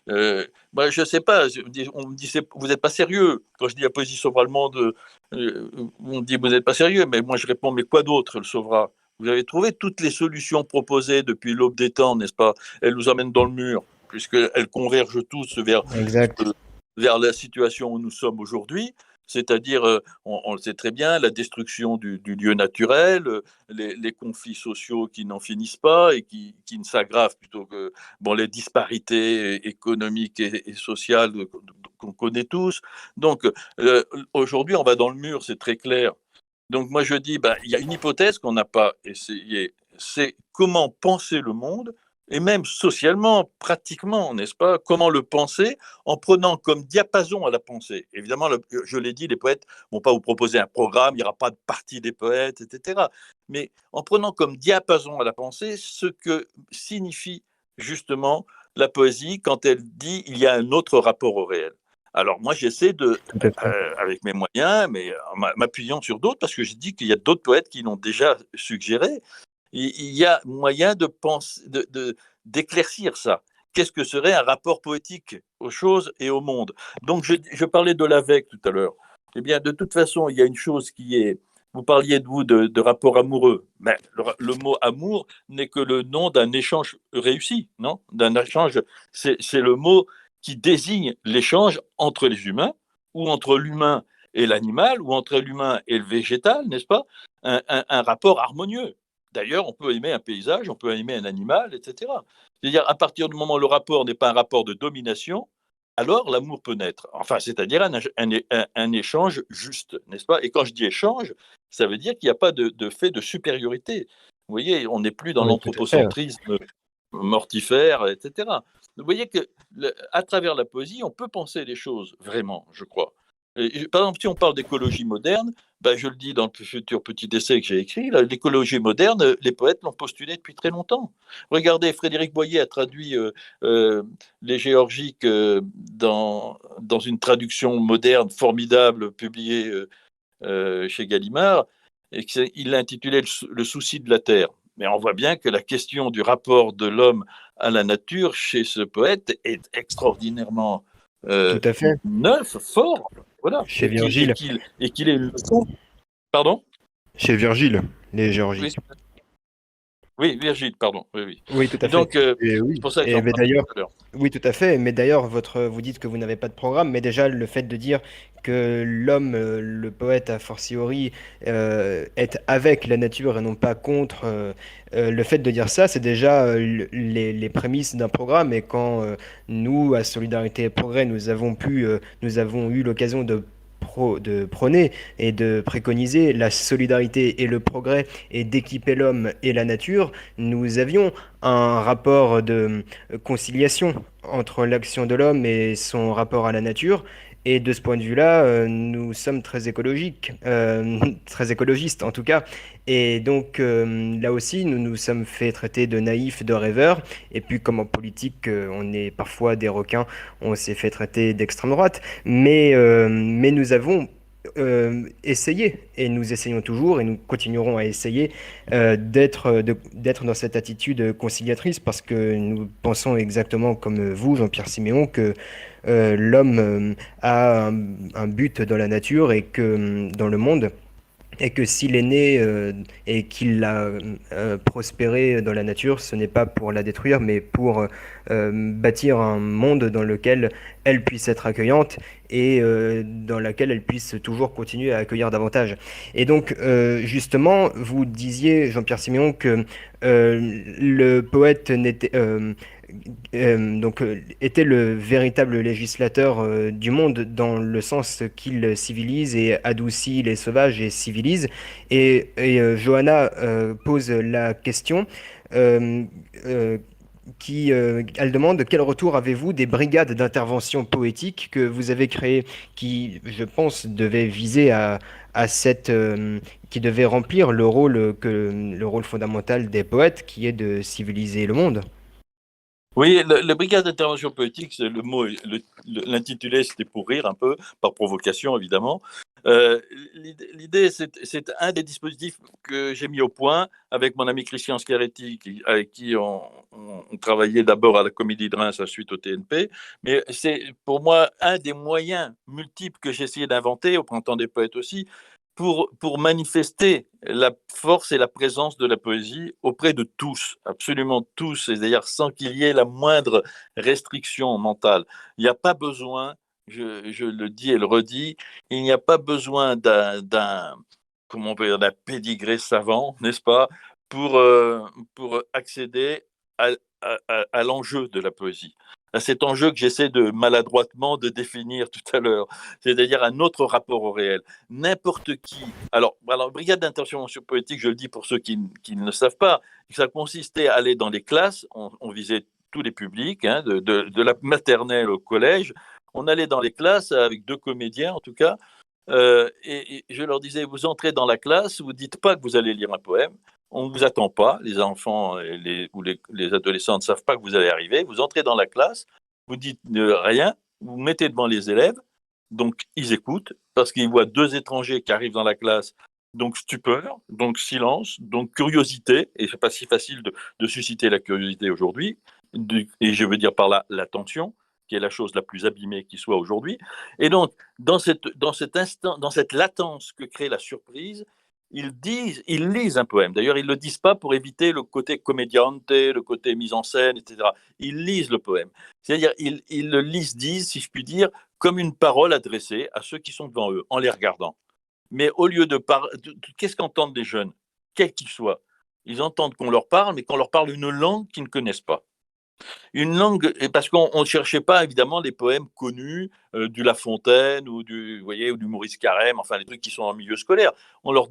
je ne sais pas, on me dit, vous n'êtes pas sérieux. Quand je dis la poésie sauvera le monde, on me dit, vous n'êtes pas sérieux, mais moi je réponds, mais quoi d'autre le sauvera? Vous avez trouvé toutes les solutions proposées depuis l'aube des temps, n'est-ce pas? Elles nous emmènent dans le mur, puisqu'elles convergent tous Exact. vers la situation où nous sommes aujourd'hui, c'est-à-dire, on le sait très bien, la destruction du lieu naturel, les conflits sociaux qui n'en finissent pas et qui ne s'aggravent plutôt que les disparités économiques et sociales qu'on connaît tous. Donc, aujourd'hui, on va dans le mur, c'est très clair. Donc, moi, je dis, il y a une hypothèse qu'on n'a pas essayé, c'est comment penser le monde et même socialement, pratiquement, n'est-ce pas? Comment le penser en prenant comme diapason à la pensée. Évidemment, je l'ai dit, les poètes ne vont pas vous proposer un programme, il n'y aura pas de parti des poètes, etc. Mais en prenant comme diapason à la pensée ce que signifie justement la poésie quand elle dit il y a un autre rapport au réel. Alors moi, j'essaie Tout à fait. avec mes moyens, mais en m'appuyant sur d'autres, parce que je dis qu'il y a d'autres poètes qui l'ont déjà suggéré, il y a moyen de penser, d'éclaircir ça. Qu'est-ce que serait un rapport poétique aux choses et au monde? Donc, je parlais de l'AVEC tout à l'heure. Eh bien, de toute façon, il y a une chose qui est. Vous parliez de rapport amoureux. Mais le mot amour n'est que le nom d'un échange réussi, non? D'un échange. C'est le mot qui désigne l'échange entre les humains, ou entre l'humain et l'animal, ou entre l'humain et le végétal, n'est-ce pas? Un rapport harmonieux. D'ailleurs, on peut aimer un paysage, on peut aimer un animal, etc. C'est-à-dire, à partir du moment où le rapport n'est pas un rapport de domination, alors l'amour peut naître. Enfin, c'est-à-dire un échange juste, n'est-ce pas? Et quand je dis échange, ça veut dire qu'il n'y a pas de fait de supériorité. Vous voyez, on n'est plus dans Oui, tout à fait. l'anthropocentrisme mortifère, etc. Vous voyez que, à travers la poésie, on peut penser les choses, vraiment, je crois. Par exemple, si on parle d'écologie moderne, je le dis dans le futur petit essai que j'ai écrit, l'écologie moderne, les poètes l'ont postulée depuis très longtemps. Regardez, Frédéric Boyer a traduit les Géorgiques dans une traduction moderne formidable publiée chez Gallimard, et il l'a intitulé Le souci de la Terre. Mais on voit bien que la question du rapport de l'homme à la nature chez ce poète est extraordinairement Tout à fait. neuf, fort, voilà, Chez Virgile. et qu'il est une leçon. Pardon? Chez Virgile, les Oui, Géorgiques. oui, Virgile, pardon. Oui, oui. Oui, tout Et à fait. donc, Et c'est oui. pour ça que Et j'en mais parlais d'ailleurs, tout à l'heure. oui, tout à fait. Mais d'ailleurs, vous dites que vous n'avez pas de programme, mais déjà le fait de dire que l'homme, le poète a fortiori, est avec la nature et non pas contre, le fait de dire ça, c'est déjà les prémices d'un programme. Et quand nous, à Solidarité et Progrès, nous avons eu l'occasion de prôner et de préconiser la solidarité et le progrès et d'équiper l'homme et la nature, nous avions un rapport de conciliation entre l'action de l'homme et son rapport à la nature. Et de ce point de vue-là, nous sommes très écologiques, très écologistes en tout cas. Et donc là aussi, nous nous sommes fait traiter de naïfs, de rêveurs. Et puis comme en politique, on est parfois des requins, on s'est fait traiter d'extrême droite. Mais nous avons essayé, et nous essayons toujours, et nous continuerons à essayer d'être dans cette attitude conciliatrice parce que nous pensons exactement comme vous, Jean-Pierre Siméon, que l'homme a un but dans la nature et que dans le monde, et que s'il est né et qu'il a prospéré dans la nature, ce n'est pas pour la détruire, mais pour bâtir un monde dans lequel elle puisse être accueillante et dans lequel elle puisse toujours continuer à accueillir davantage. Et donc, justement, vous disiez, Jean-Pierre Siméon, que le poète était le véritable législateur du monde dans le sens qu'il civilise et adoucit les sauvages et civilise. Et Johanna pose la question euh, euh, elle demande quel retour avez-vous des brigades d'intervention poétique que vous avez créées, qui, je pense, devaient viser à qui devaient remplir le rôle fondamental des poètes, qui est de civiliser le monde. Oui, le brigade d'intervention politique, c'est le mot, l'intitulé, c'était pour rire un peu, par provocation évidemment. L'idée, c'est un des dispositifs que j'ai mis au point avec mon ami Christian Schiaretti, avec qui on travaillait d'abord à la Comédie de Reims, ensuite au TNP. Mais c'est pour moi un des moyens multiples que j'ai essayé d'inventer, au Printemps des Poètes aussi, pour manifester la force et la présence de la poésie auprès de tous, absolument tous, et d'ailleurs sans qu'il y ait la moindre restriction mentale. Il n'y a pas besoin, je le dis et le redis, il n'y a pas besoin comment on peut dire, d'un pédigré savant, n'est-ce pas, pour accéder à l'enjeu de la poésie, à cet enjeu que j'essaie de maladroitement de définir tout à l'heure, c'est-à-dire un autre rapport au réel. N'importe qui. Alors, brigade d'intervention poétique, je le dis pour ceux qui ne le savent pas, ça consistait à aller dans les classes, on visait tous les publics, hein, de la maternelle au collège. On allait dans les classes avec deux comédiens, en tout cas, et je leur disais, vous entrez dans la classe, vous ne dites pas que vous allez lire un poème, on ne vous attend pas, les enfants ou les adolescents ne savent pas que vous allez arriver, vous entrez dans la classe, vous dites rien, vous vous mettez devant les élèves, donc ils écoutent, parce qu'ils voient deux étrangers qui arrivent dans la classe, donc stupeur, donc silence, donc curiosité, et c'est pas si facile de susciter la curiosité aujourd'hui, et je veux dire par là l'attention, qui est la chose la plus abîmée qui soit aujourd'hui. Et donc, dans cet instant, dans cette latence que crée la surprise, ils lisent un poème. D'ailleurs, ils ne le disent pas pour éviter le côté comediante, le côté mise en scène, etc. Ils lisent le poème. C'est-à-dire, ils le disent, si je puis dire, comme une parole adressée à ceux qui sont devant eux, en les regardant. Mais au lieu de parler, qu'est-ce qu'entendent les jeunes, quels qu'ils soient? Ils entendent qu'on leur parle, mais qu'on leur parle une langue qu'ils ne connaissent pas. Une langue, et parce qu'on ne cherchait pas évidemment des poèmes connus du La Fontaine ou vous voyez, ou du Maurice Carême, enfin les trucs qui sont en milieu scolaire. On leur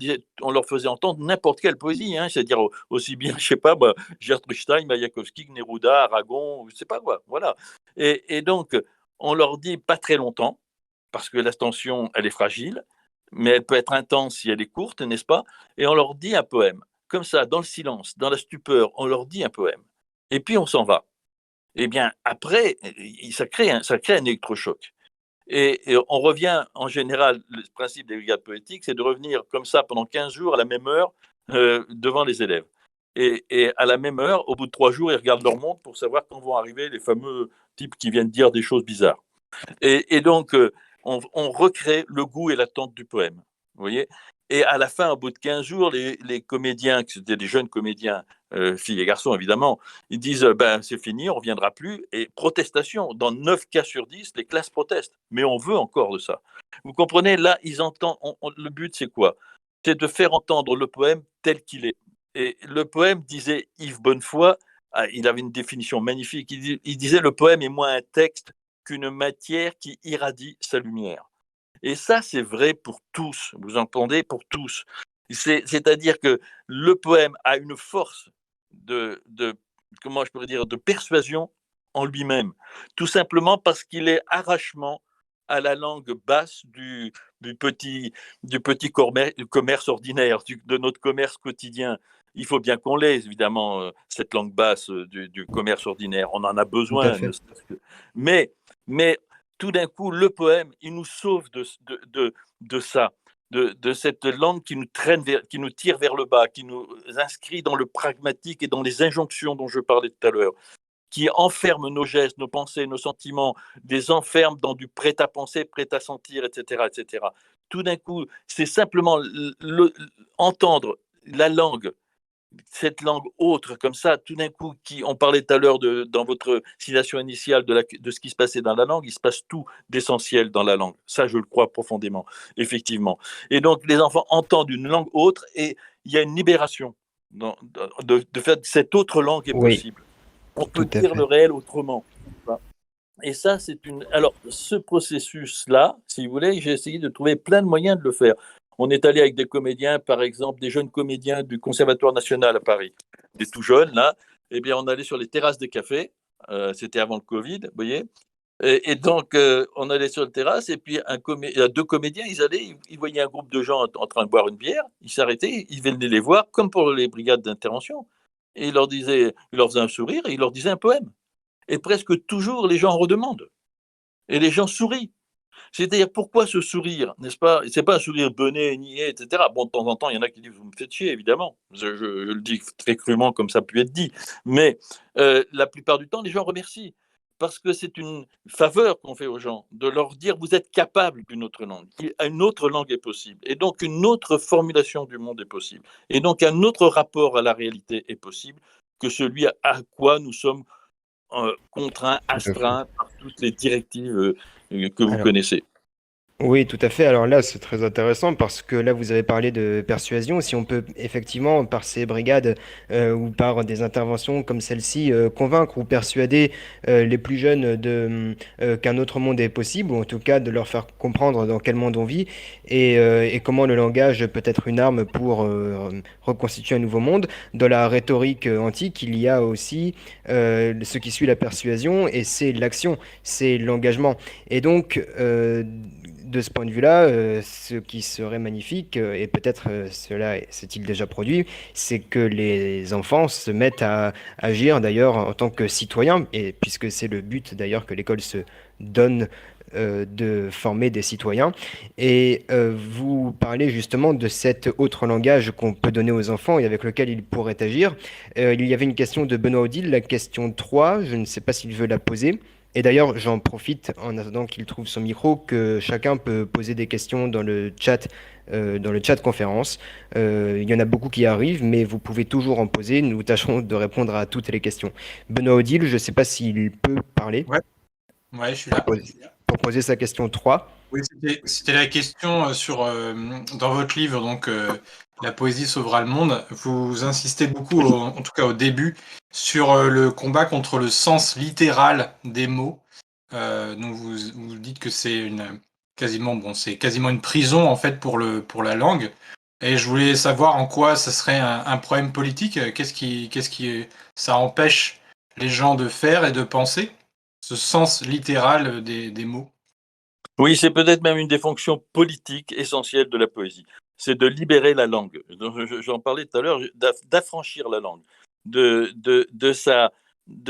faisait entendre n'importe quelle poésie, hein, c'est-à-dire aussi bien, je sais pas, Gertrude Stein, Mayakovsky, Neruda, Aragon, je sais pas quoi, voilà. Et donc, on leur dit pas très longtemps, parce que l'attention, elle est fragile, mais elle peut être intense si elle est courte, n'est-ce pas? Et on leur dit un poème, comme ça, dans le silence, dans la stupeur, on leur dit un poème. Et puis on s'en va. Eh bien, après, ça crée un électrochoc. Et on revient, en général, le principe des brigades poétiques, c'est de revenir comme ça pendant 15 jours à la même heure devant les élèves. Et à la même heure, au bout de 3 jours, ils regardent leur montre pour savoir quand vont arriver les fameux types qui viennent dire des choses bizarres. Et donc, on recrée le goût et l'attente du poème. Vous voyez. Et à la fin, au bout de 15 jours, les comédiens, qui étaient des jeunes comédiens, filles et garçons évidemment, ils disent ben, c'est fini, on ne reviendra plus. Et protestation, dans 9 cas sur 10, les classes protestent. Mais on veut encore de ça. Vous comprenez, là, ils entendent, le but, c'est quoi? C'est de faire entendre le poème tel qu'il est. Et le poème, disait Yves Bonnefoy, il avait une définition magnifique, il disait le poème est moins un texte qu'une matière qui irradie sa lumière. Et ça, c'est vrai pour tous, vous entendez, pour tous. C'est-à-dire que le poème a une force comment je pourrais dire, de persuasion en lui-même, tout simplement parce qu'il est arrachement à la langue basse du petit commerce ordinaire, de notre commerce quotidien. Il faut bien qu'on l'ait, évidemment, cette langue basse du commerce ordinaire. On en a Tout à besoin. fait. Mais, mais tout d'un coup, le poème, il nous sauve de ça, de cette langue qui nous traîne, qui nous tire vers le bas, qui nous inscrit dans le pragmatique et dans les injonctions dont je parlais tout à l'heure, qui enferme nos gestes, nos pensées, nos sentiments, les enferme dans du prêt-à-penser, prêt-à-sentir, etc., etc. Tout d'un coup, c'est simplement entendre la langue, cette langue autre, comme ça, tout d'un coup, on parlait tout à l'heure dans votre citation initiale de ce qui se passait dans la langue, il se passe tout d'essentiel dans la langue. Ça, je le crois profondément, effectivement. Et donc, les enfants entendent une langue autre et il y a une libération de faire cette autre langue est Oui, possible. On peut tout à dire le fait. réel autrement. Et ça, c'est une. Alors, ce processus-là, si vous voulez, j'ai essayé de trouver plein de moyens de le faire. On est allé avec des comédiens, par exemple, des jeunes comédiens du Conservatoire national à Paris, des tout jeunes, là, eh bien, on allait sur les terrasses des cafés. C'était avant le Covid, vous voyez. Et donc, on allait sur le terrasse, et puis deux comédiens, ils voyaient un groupe de gens en train de boire une bière, ils s'arrêtaient, ils venaient les voir, comme pour les brigades d'intervention, et ils leur faisaient un sourire, et ils leur disaient un poème. Et presque toujours, les gens en redemandent, et les gens sourient. C'est-à-dire, pourquoi ce sourire, n'est-ce pas? C'est pas un sourire benet, niais, etc. Bon, de temps en temps, il y en a qui disent, vous me faites chier, évidemment. Je le dis très crûment, comme ça a pu être dit. Mais la plupart du temps, les gens remercient. Parce que c'est une faveur qu'on fait aux gens, de leur dire, vous êtes capable d'une autre langue. Une autre langue est possible. Et donc, une autre formulation du monde est possible. Et donc, un autre rapport à la réalité est possible que celui à quoi nous sommes contraints, Tout à fait. astreints par toutes les directives que vous Alors, connaissez. oui, tout à fait. Alors là, c'est très intéressant parce que là, vous avez parlé de persuasion. Si on peut effectivement, par ces brigades ou par des interventions comme celle-ci, convaincre ou persuader les plus jeunes qu'un autre monde est possible, ou en tout cas de leur faire comprendre dans quel monde on vit et comment le langage peut être une arme pour reconstituer un nouveau monde. Dans la rhétorique antique, il y a aussi ce qui suit la persuasion et c'est l'action, c'est l'engagement. Et donc, de ce point de vue-là, ce qui serait magnifique, et peut-être cela s'est-il déjà produit, c'est que les enfants se mettent à agir d'ailleurs en tant que citoyens, et puisque c'est le but d'ailleurs que l'école se donne de former des citoyens. Et vous parlez justement de cet autre langage qu'on peut donner aux enfants et avec lequel ils pourraient agir. Il y avait une question de Benoît Odile, la question 3, je ne sais pas s'il veut la poser. Et d'ailleurs, j'en profite en attendant qu'il trouve son micro, que chacun peut poser des questions dans le chat conférence. Il y en a beaucoup qui arrivent, mais vous pouvez toujours en poser. Nous tâcherons de répondre à toutes les questions. Benoît Odile, je ne sais pas s'il peut parler Ouais, ouais, je suis pour là. poser sa question 3. Oui, c'était la question dans votre livre, donc La poésie sauvera le monde. Vous insistez beaucoup, en tout cas au début, sur le combat contre le sens littéral des mots. Donc vous dites que c'est c'est quasiment une prison en fait pour la langue. Et je voulais savoir en quoi ça serait un problème politique. Qu'est-ce qui ça empêche les gens de faire et de penser ce sens littéral des mots. Oui, c'est peut-être même une des fonctions politiques essentielles de la poésie. C'est de libérer la langue. J'en parlais tout à l'heure, d'affranchir la langue de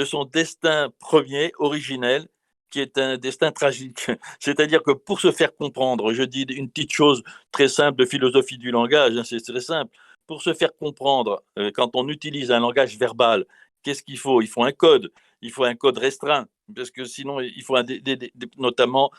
son destin premier, originel, qui est un destin tragique. C'est-à-dire que pour se faire comprendre, je dis une petite chose très simple de philosophie du langage, hein, c'est très simple. Pour se faire comprendre, quand on utilise un langage verbal, qu'est-ce qu'il faut? Il faut un code. Il faut un code restreint, parce que sinon, il faut notamment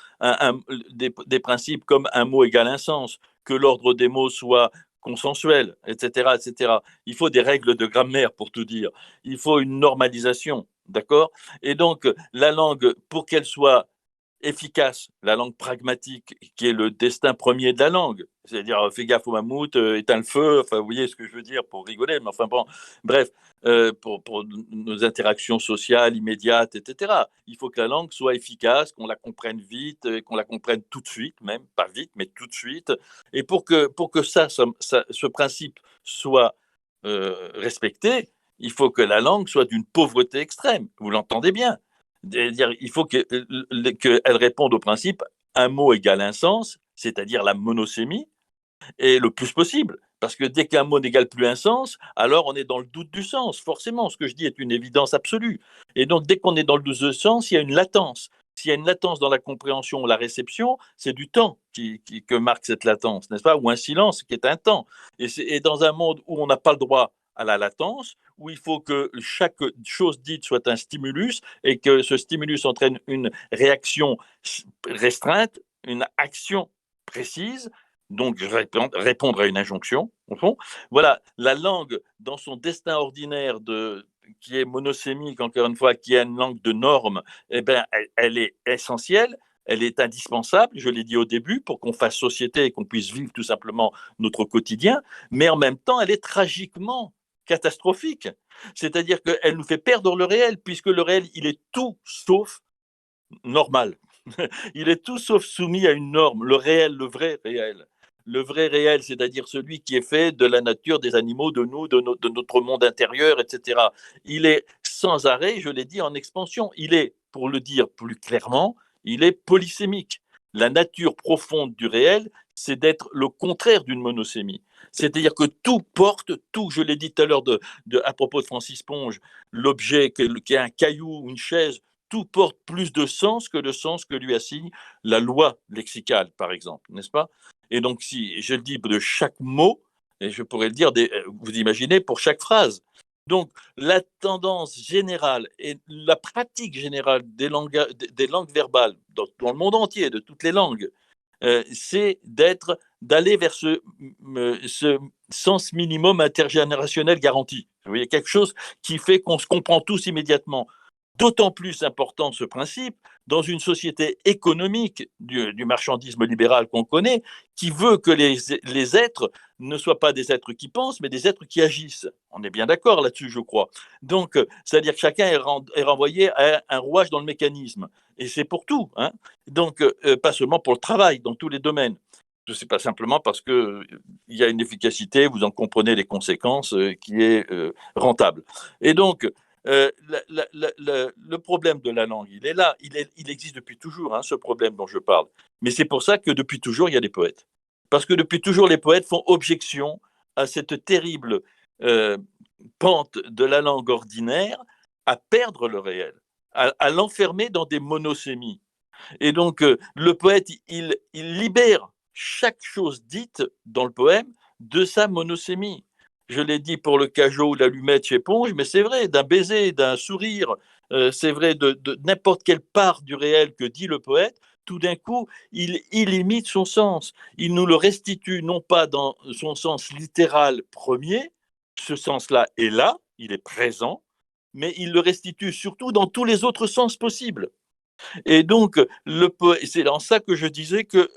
des principes comme un mot égale un sens, que l'ordre des mots soit consensuel, etc., etc. Il faut des règles de grammaire pour tout dire. Il faut une normalisation, d'accord? Et donc, la langue, pour qu'elle soit efficace, la langue pragmatique, qui est le destin premier de la langue, c'est-à-dire fais gaffe au mammouth, éteins le feu, enfin vous voyez ce que je veux dire pour rigoler, mais enfin bon, bref, pour nos interactions sociales immédiates, etc. Il faut que la langue soit efficace, qu'on la comprenne vite, qu'on la comprenne tout de suite, même pas vite, mais tout de suite. Et pour que ce principe soit respecté, il faut que la langue soit d'une pauvreté extrême. Vous l'entendez bien. C'est-à-dire, il faut qu'elle réponde au principe un mot égale un sens, c'est-à-dire la monosémie, et le plus possible. Parce que dès qu'un mot n'égale plus un sens, alors on est dans le doute du sens. Forcément, ce que je dis est une évidence absolue. Et donc, dès qu'on est dans le doute du sens, il y a une latence. S'il y a une latence dans la compréhension ou la réception, c'est du temps que marque cette latence, n'est-ce pas? Ou un silence qui est un temps. Et dans un monde où on n'a pas le droit à la latence, où il faut que chaque chose dite soit un stimulus et que ce stimulus entraîne une réaction restreinte, une action précise, donc répondre à une injonction, au fond. Voilà, la langue, dans son destin ordinaire qui est monosémique, encore une fois, qui est une langue de normes, eh ben, elle est essentielle, elle est indispensable, je l'ai dit au début, pour qu'on fasse société et qu'on puisse vivre tout simplement notre quotidien, mais en même temps, elle est tragiquement catastrophique. C'est-à-dire qu'elle nous fait perdre le réel, puisque le réel, il est tout sauf normal. Il est tout sauf soumis à une norme, le réel, le vrai réel. le vrai réel, c'est-à-dire celui qui est fait de la nature, des animaux, de nous, de notre monde intérieur, etc. Il est sans arrêt, je l'ai dit, en expansion. Il est, pour le dire plus clairement, il est polysémique. La nature profonde du réel, c'est d'être le contraire d'une monosémie. C'est-à-dire que tout porte, tout, je l'ai dit tout à l'heure à propos de Francis Ponge, l'objet qui est un caillou, une chaise, tout porte plus de sens que le sens que lui assigne la loi lexicale, par exemple, n'est-ce pas? Et donc, si je le dis de chaque mot, et je pourrais le dire, vous imaginez, pour chaque phrase. Donc, la tendance générale et la pratique générale des langues verbales dans le monde entier, de toutes les langues, c'est d'aller vers ce sens minimum intergénérationnel garanti. Vous voyez, quelque chose qui fait qu'on se comprend tous immédiatement. D'autant plus important ce principe dans une société économique du marchandisme libéral qu'on connaît, qui veut que les êtres ne soient pas des êtres qui pensent, mais des êtres qui agissent. On est bien d'accord là-dessus, je crois. Donc, c'est-à-dire que chacun est renvoyé à un rouage dans le mécanisme. Et c'est pour tout. Hein. Donc, pas seulement pour le travail, dans tous les domaines. Ce n'est pas simplement parce qu'il y a une efficacité, vous en comprenez les conséquences, qui est rentable. Et donc, le problème de la langue, il est là, il existe depuis toujours, hein, ce problème dont je parle. Mais c'est pour ça que depuis toujours, il y a des poètes. Parce que depuis toujours, les poètes font objection à cette terrible euh, pente de la langue ordinaire à perdre le réel, à l'enfermer dans des monosémies. Et donc, le poète, il libère chaque chose dite dans le poème de sa monosémie. Je l'ai dit pour le cajot ou l'allumette chez Ponge, mais c'est vrai, d'un baiser, d'un sourire, c'est vrai de n'importe quelle part du réel que dit le poète, tout d'un coup, il imite son sens. Il nous le restitue non pas dans son sens littéral premier, ce sens-là est là, il est présent, mais il le restitue surtout dans tous les autres sens possibles. Et donc, c'est en ça que je disais que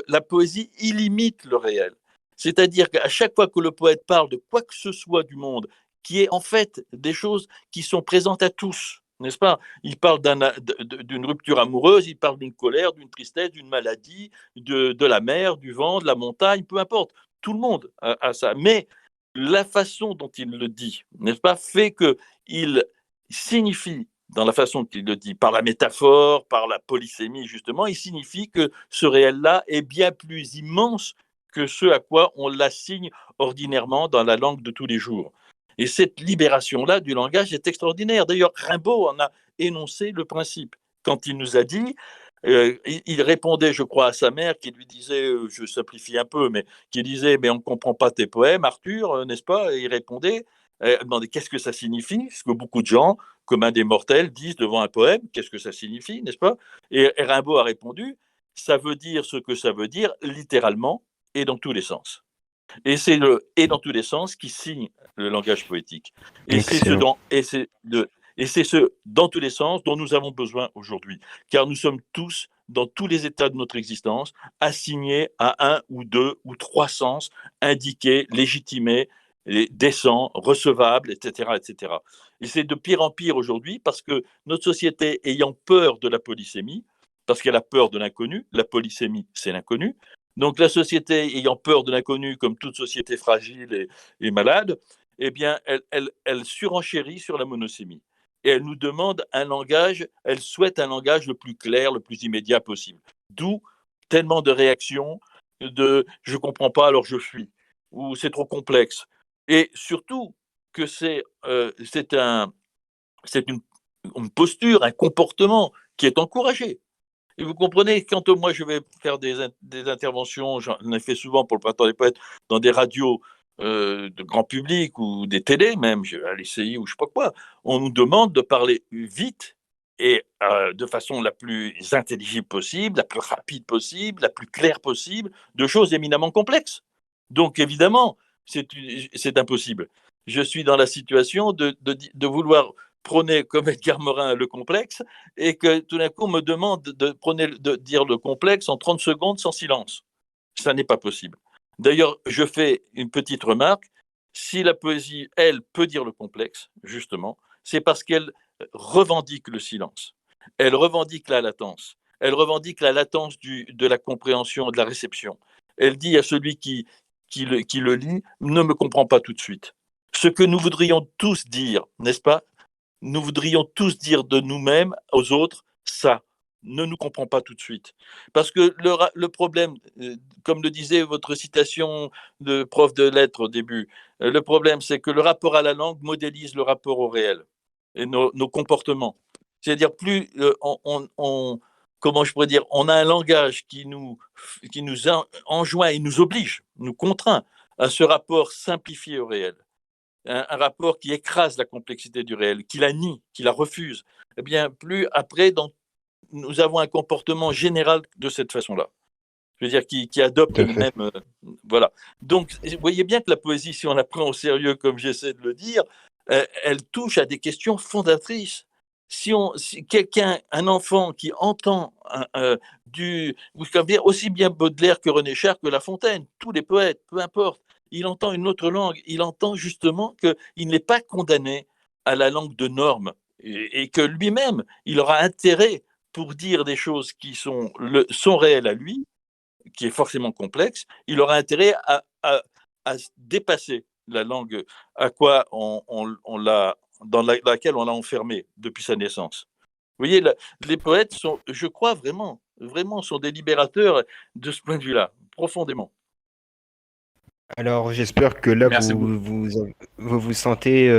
la poésie illimite le réel. C'est-à-dire qu'à chaque fois que le poète parle de quoi que ce soit du monde, qui est en fait des choses qui sont présentes à tous, n'est-ce pas? Il parle d'une rupture amoureuse, il parle d'une colère, d'une tristesse, d'une maladie, de la mer, du vent, de la montagne, peu importe. Tout le monde a ça. Mais la façon dont il le dit, n'est-ce pas, fait qu'il signifie dans la façon qu'il le dit, par la métaphore, par la polysémie, justement, il signifie que ce réel-là est bien plus immense que ce à quoi on l'assigne ordinairement dans la langue de tous les jours. Et cette libération-là du langage est extraordinaire. D'ailleurs, Rimbaud en a énoncé le principe. Quand il nous a dit, il répondait, je crois, à sa mère qui lui disait, je simplifie un peu, mais qui disait, mais on ne comprend pas tes poèmes, Arthur, n'est-ce pas? Et il répondait, demandait qu'est-ce que ça signifie, ce que beaucoup de gens, comme un des mortels, disent devant un poème, qu'est-ce que ça signifie, n'est-ce pas? Et Rimbaud a répondu, ça veut dire ce que ça veut dire, littéralement, et dans tous les sens. Et c'est le et dans tous les sens qui signe le langage poétique. Et c'est ce Excellent. dans tous les sens dont nous avons besoin aujourd'hui, car nous sommes tous dans tous les états de notre existence assignés à un ou deux ou trois sens indiqués, légitimés, décents, recevables, etc., etc. Et c'est de pire en pire aujourd'hui parce que notre société ayant peur de la polysémie, parce qu'elle a peur de l'inconnu, la polysémie c'est l'inconnu, donc la société ayant peur de l'inconnu, comme toute société fragile et malade, eh bien, elle surenchérit sur la monosémie. Et elle nous demande un langage, elle souhaite un langage le plus clair, le plus immédiat possible. D'où tellement de réactions de je ne comprends pas, alors je fuis, ou c'est trop complexe. Et surtout que c'est une posture, un comportement qui est encouragé. Et vous comprenez, quand moi je vais faire des interventions, j'en ai fait souvent pour le Printemps des Poètes, dans des radios de grand public ou des télés même, à l'ICI ou je sais pas quoi, on nous demande de parler vite et de façon la plus intelligible possible, la plus rapide possible, la plus claire possible, de choses éminemment complexes. Donc évidemment, c'est impossible. Je suis dans la situation de vouloir prôner comme Edgar Morin le complexe et que tout d'un coup on me demande de dire le complexe en 30 secondes sans silence. Ça n'est pas possible. D'ailleurs, je fais une petite remarque. Si la poésie, elle, peut dire le complexe, justement, c'est parce qu'elle revendique le silence. Elle revendique la latence. Elle revendique la latence de la compréhension, de la réception. Elle dit à celui qui le lit, ne me comprend pas tout de suite. Ce que nous voudrions tous dire, n'est-ce pas? Nous voudrions tous dire de nous-mêmes aux autres, ça, ne nous comprend pas tout de suite. Parce que le problème, comme le disait votre citation de prof de lettres au début, le problème, c'est que le rapport à la langue modélise le rapport au réel et nos comportements. C'est-à-dire, plus comment je pourrais dire, on a un langage qui nous enjoint et nous oblige, nous contraint à ce rapport simplifié au réel. Un rapport qui écrase la complexité du réel, qui la nie, qui la refuse. Eh bien, plus après, nous avons un comportement général de cette façon-là. Je veux dire, qui adopte Tout à le fait. même. Voilà. Donc, vous voyez bien que la poésie, si on la prend au sérieux, comme j'essaie de le dire, elle touche à des questions fondatrices. Si quelqu'un, un enfant qui entend aussi bien Baudelaire que René Char que La Fontaine, tous les poètes, peu importe, il entend une autre langue, il entend justement qu'il n'est pas condamné à la langue de normes et que lui-même, il aura intérêt pour dire des choses qui sont réelles à lui, qui est forcément complexe, il aura intérêt à dépasser la langue à quoi dans laquelle on l'a enfermé depuis sa naissance. Vous voyez, les poètes sont, je crois vraiment, vraiment sont des libérateurs de ce point de vue-là, profondément. Alors, j'espère que là, Merci beaucoup. vous sentez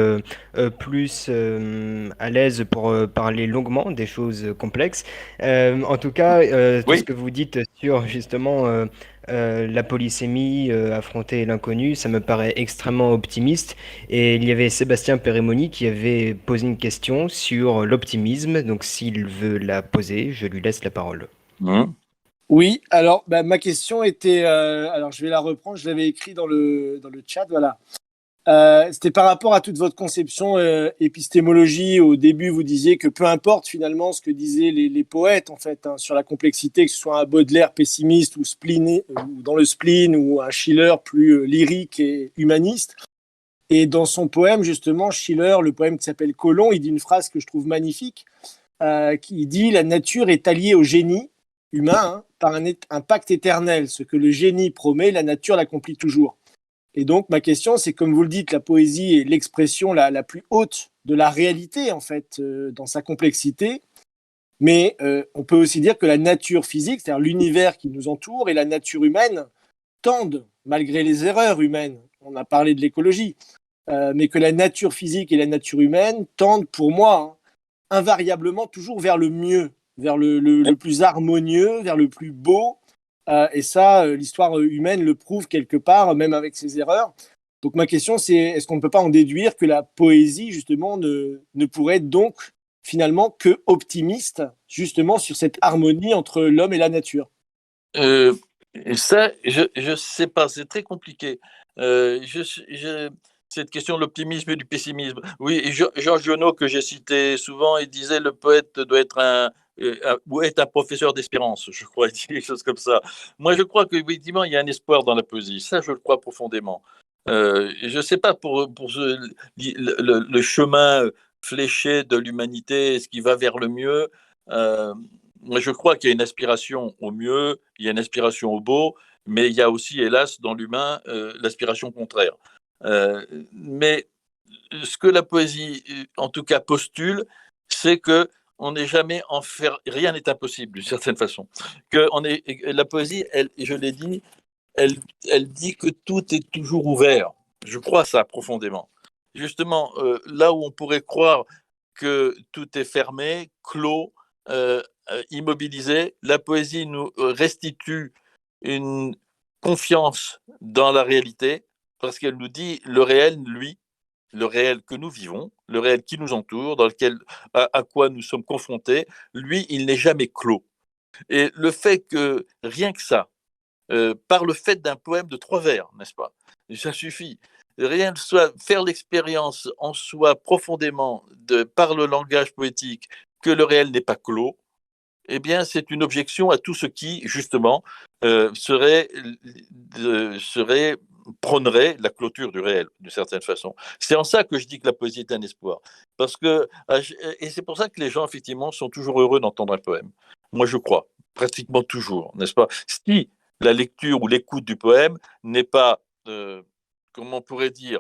plus à l'aise pour parler longuement des choses complexes. En tout cas, tout ce Oui, que vous dites sur justement la polysémie, affronter l'inconnu, ça me paraît extrêmement optimiste. Et il y avait Sébastien Pérémoni qui avait posé une question sur l'optimisme. Donc, s'il veut la poser, je lui laisse la parole. Oui, alors ma question était, alors je vais la reprendre, je l'avais écrit dans le chat, voilà. C'était par rapport à toute votre conception épistémologie. Au début, vous disiez que peu importe finalement ce que disaient les poètes en fait sur la complexité, que ce soit un Baudelaire pessimiste ou ou dans le spleen, ou un Schiller plus lyrique et humaniste. Et dans son poème justement, Schiller, le poème qui s'appelle Colomb, il dit une phrase que je trouve magnifique, qui dit: la nature est alliée au génie humain par un pacte éternel. Ce que le génie promet, la nature l'accomplit toujours. Et donc, ma question, c'est, comme vous le dites, la poésie est l'expression la plus haute de la réalité, en fait, dans sa complexité. Mais on peut aussi dire que la nature physique, c'est-à-dire l'univers qui nous entoure, et la nature humaine tendent, malgré les erreurs humaines, on a parlé de l'écologie, mais que la nature physique et la nature humaine tendent, pour moi, invariablement toujours vers le mieux, vers le plus harmonieux, vers le plus beau. Et ça, l'histoire humaine le prouve quelque part, même avec ses erreurs. Donc ma question, c'est, est-ce qu'on ne peut pas en déduire que la poésie, justement, ne pourrait être donc finalement que optimiste, justement, sur cette harmonie entre l'homme et la nature? Et ça, je sais pas, c'est très compliqué. Cette question de l'optimisme et du pessimisme. Oui, et Georges Genot, que j'ai cité souvent, il disait le poète doit être ou être un professeur d'espérance, je crois, il dit des choses comme ça. Moi, je crois qu'effectivement, il y a un espoir dans la poésie. Ça, je le crois profondément. Je ne sais pas pour le chemin fléché de l'humanité, est-ce qui va vers le mieux. Moi, je crois qu'il y a une aspiration au mieux, il y a une aspiration au beau, mais il y a aussi, hélas, dans l'humain, l'aspiration contraire. Mais ce que la poésie, en tout cas, postule, c'est que on n'est jamais rien n'est impossible d'une certaine façon. La poésie, je l'ai dit, elle dit que tout est toujours ouvert. Je crois ça profondément. Justement, là où on pourrait croire que tout est fermé, clos, immobilisé, la poésie nous restitue une confiance dans la réalité parce qu'elle nous dit le réel, lui, le réel que nous vivons, le réel qui nous entoure, à quoi nous sommes confrontés, lui, il n'est jamais clos. Et le fait que, rien que ça, par le fait d'un poème de 3 vers, n'est-ce pas? Ça suffit. Rien que soit faire l'expérience en soi profondément par le langage poétique que le réel n'est pas clos, eh bien, c'est une objection à tout ce qui, justement, serait prônerait la clôture du réel, d'une certaine façon. C'est en ça que je dis que la poésie est un espoir. Et c'est pour ça que les gens, effectivement, sont toujours heureux d'entendre un poème. Moi, je crois, pratiquement toujours, n'est-ce pas? Si la lecture ou l'écoute du poème n'est pas, comment on pourrait dire,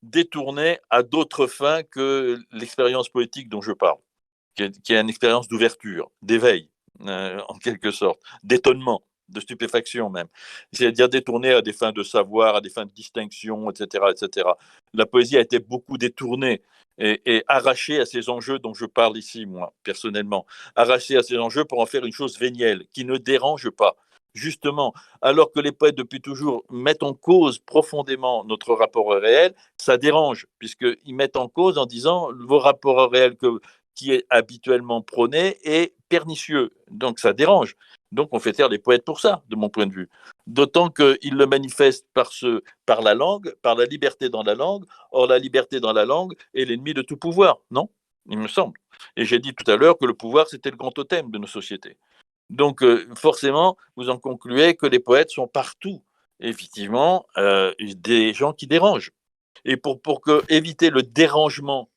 détournée à d'autres fins que l'expérience poétique dont je parle, qui est une expérience d'ouverture, d'éveil, en quelque sorte, d'étonnement, de stupéfaction même. C'est-à-dire détournée à des fins de savoir, à des fins de distinction, etc., etc. La poésie a été beaucoup détournée et arrachée à ces enjeux dont je parle ici, moi, personnellement. Arrachée à ces enjeux pour en faire une chose vénielle, qui ne dérange pas. Justement, alors que les poètes depuis toujours mettent en cause profondément notre rapport au réel, ça dérange, puisqu'ils mettent en cause en disant vos rapports au réel qui est habituellement prôné est pernicieux. Donc ça dérange. Donc on fait taire les poètes pour ça, de mon point de vue. D'autant qu'ils le manifestent par la langue, par la liberté dans la langue. Or, la liberté dans la langue est l'ennemi de tout pouvoir, non? Il me semble. Et j'ai dit tout à l'heure que le pouvoir, c'était le grand totem de nos sociétés. Donc, forcément, vous en concluez que les poètes sont partout, effectivement, des gens qui dérangent. Et pour éviter le dérangement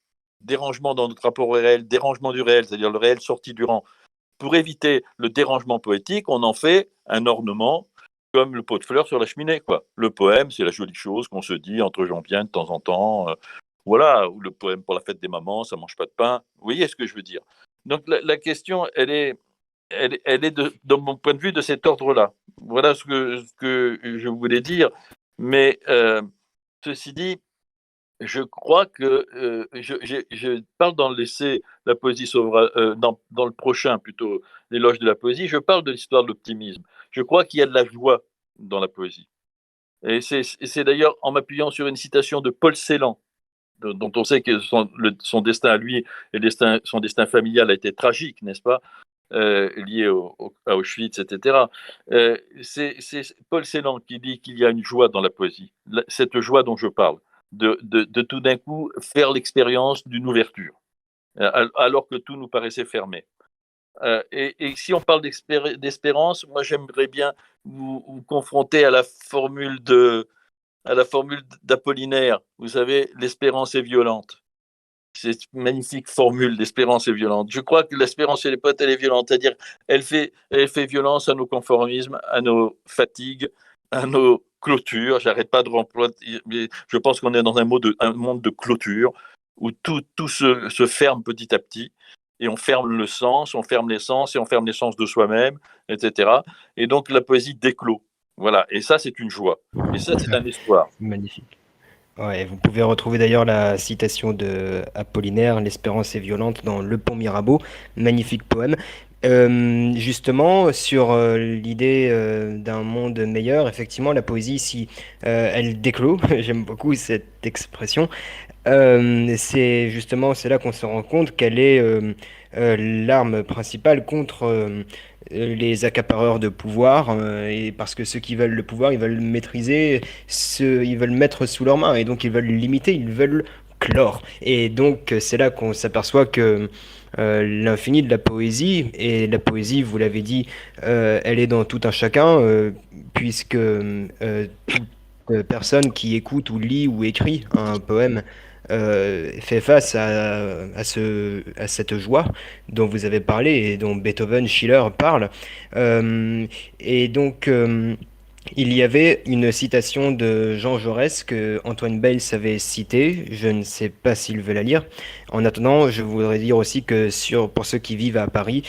dans notre rapport au réel, dérangement du réel, c'est-à-dire le réel sorti du rang, pour éviter le dérangement poétique, on en fait un ornement comme le pot de fleurs sur la cheminée, quoi. Le poème, c'est la jolie chose qu'on se dit entre gens bien de temps en temps. Voilà, ou le poème pour la fête des mamans, ça mange pas de pain. Vous voyez ce que je veux dire? Donc la question, elle est de mon point de vue de cet ordre-là. Voilà ce que je voulais dire. Mais ceci dit, je crois que je parle dans l'essai La poésie sauvera, dans le prochain plutôt, l'éloge de la poésie, je parle de l'histoire de l'optimisme. Je crois qu'il y a de la joie dans la poésie. Et c'est d'ailleurs en m'appuyant sur une citation de Paul Celan, dont on sait que son destin à lui et son destin familial a été tragique, n'est-ce pas, lié à Auschwitz, etc. C'est Paul Celan qui dit qu'il y a une joie dans la poésie, cette joie dont je parle, de tout d'un coup faire l'expérience d'une ouverture, alors que tout nous paraissait fermé. Et si on parle d'espérance, moi j'aimerais bien vous confronter à la formule d'Apollinaire. Vous savez, l'espérance est violente. C'est une magnifique formule, l'espérance est violente. Je crois que l'espérance chez les poètes, elle est violente. C'est-à-dire, elle fait violence à nos conformismes, à nos fatigues, à nos clôtures. J'arrête pas de remplir, mais je pense qu'on est dans un monde de clôture où tout se ferme petit à petit. Et on ferme le sens, on ferme l'essence et on ferme l'essence de soi-même, etc. Et donc la poésie déclôt. Voilà. Et ça, c'est une joie. Et ça, c'est un espoir. Magnifique. Ouais, vous pouvez retrouver d'ailleurs la citation de Apollinaire, L'espérance est violente dans Le Pont Mirabeau, magnifique poème. Justement, sur l'idée d'un monde meilleur, effectivement, la poésie ici, elle déclôt, j'aime beaucoup cette expression. C'est là qu'on se rend compte qu'elle est l'arme principale contre les accapareurs de pouvoir, et parce que ceux qui veulent le pouvoir, ils veulent le maîtriser, ils veulent le mettre sous leurs mains, et donc ils veulent le limiter, ils veulent clore. Et donc c'est là qu'on s'aperçoit que l'infini de la poésie, et la poésie, vous l'avez dit, elle est dans tout un chacun, puisque toute personne qui écoute ou lit ou écrit un poème fait face à cette joie dont vous avez parlé et dont Beethoven, Schiller parlent. Et donc, il y avait une citation de Jean Jaurès que Antoine Bales avait citée. Je ne sais pas s'il veut la lire. En attendant, je voudrais dire aussi que pour ceux qui vivent à Paris,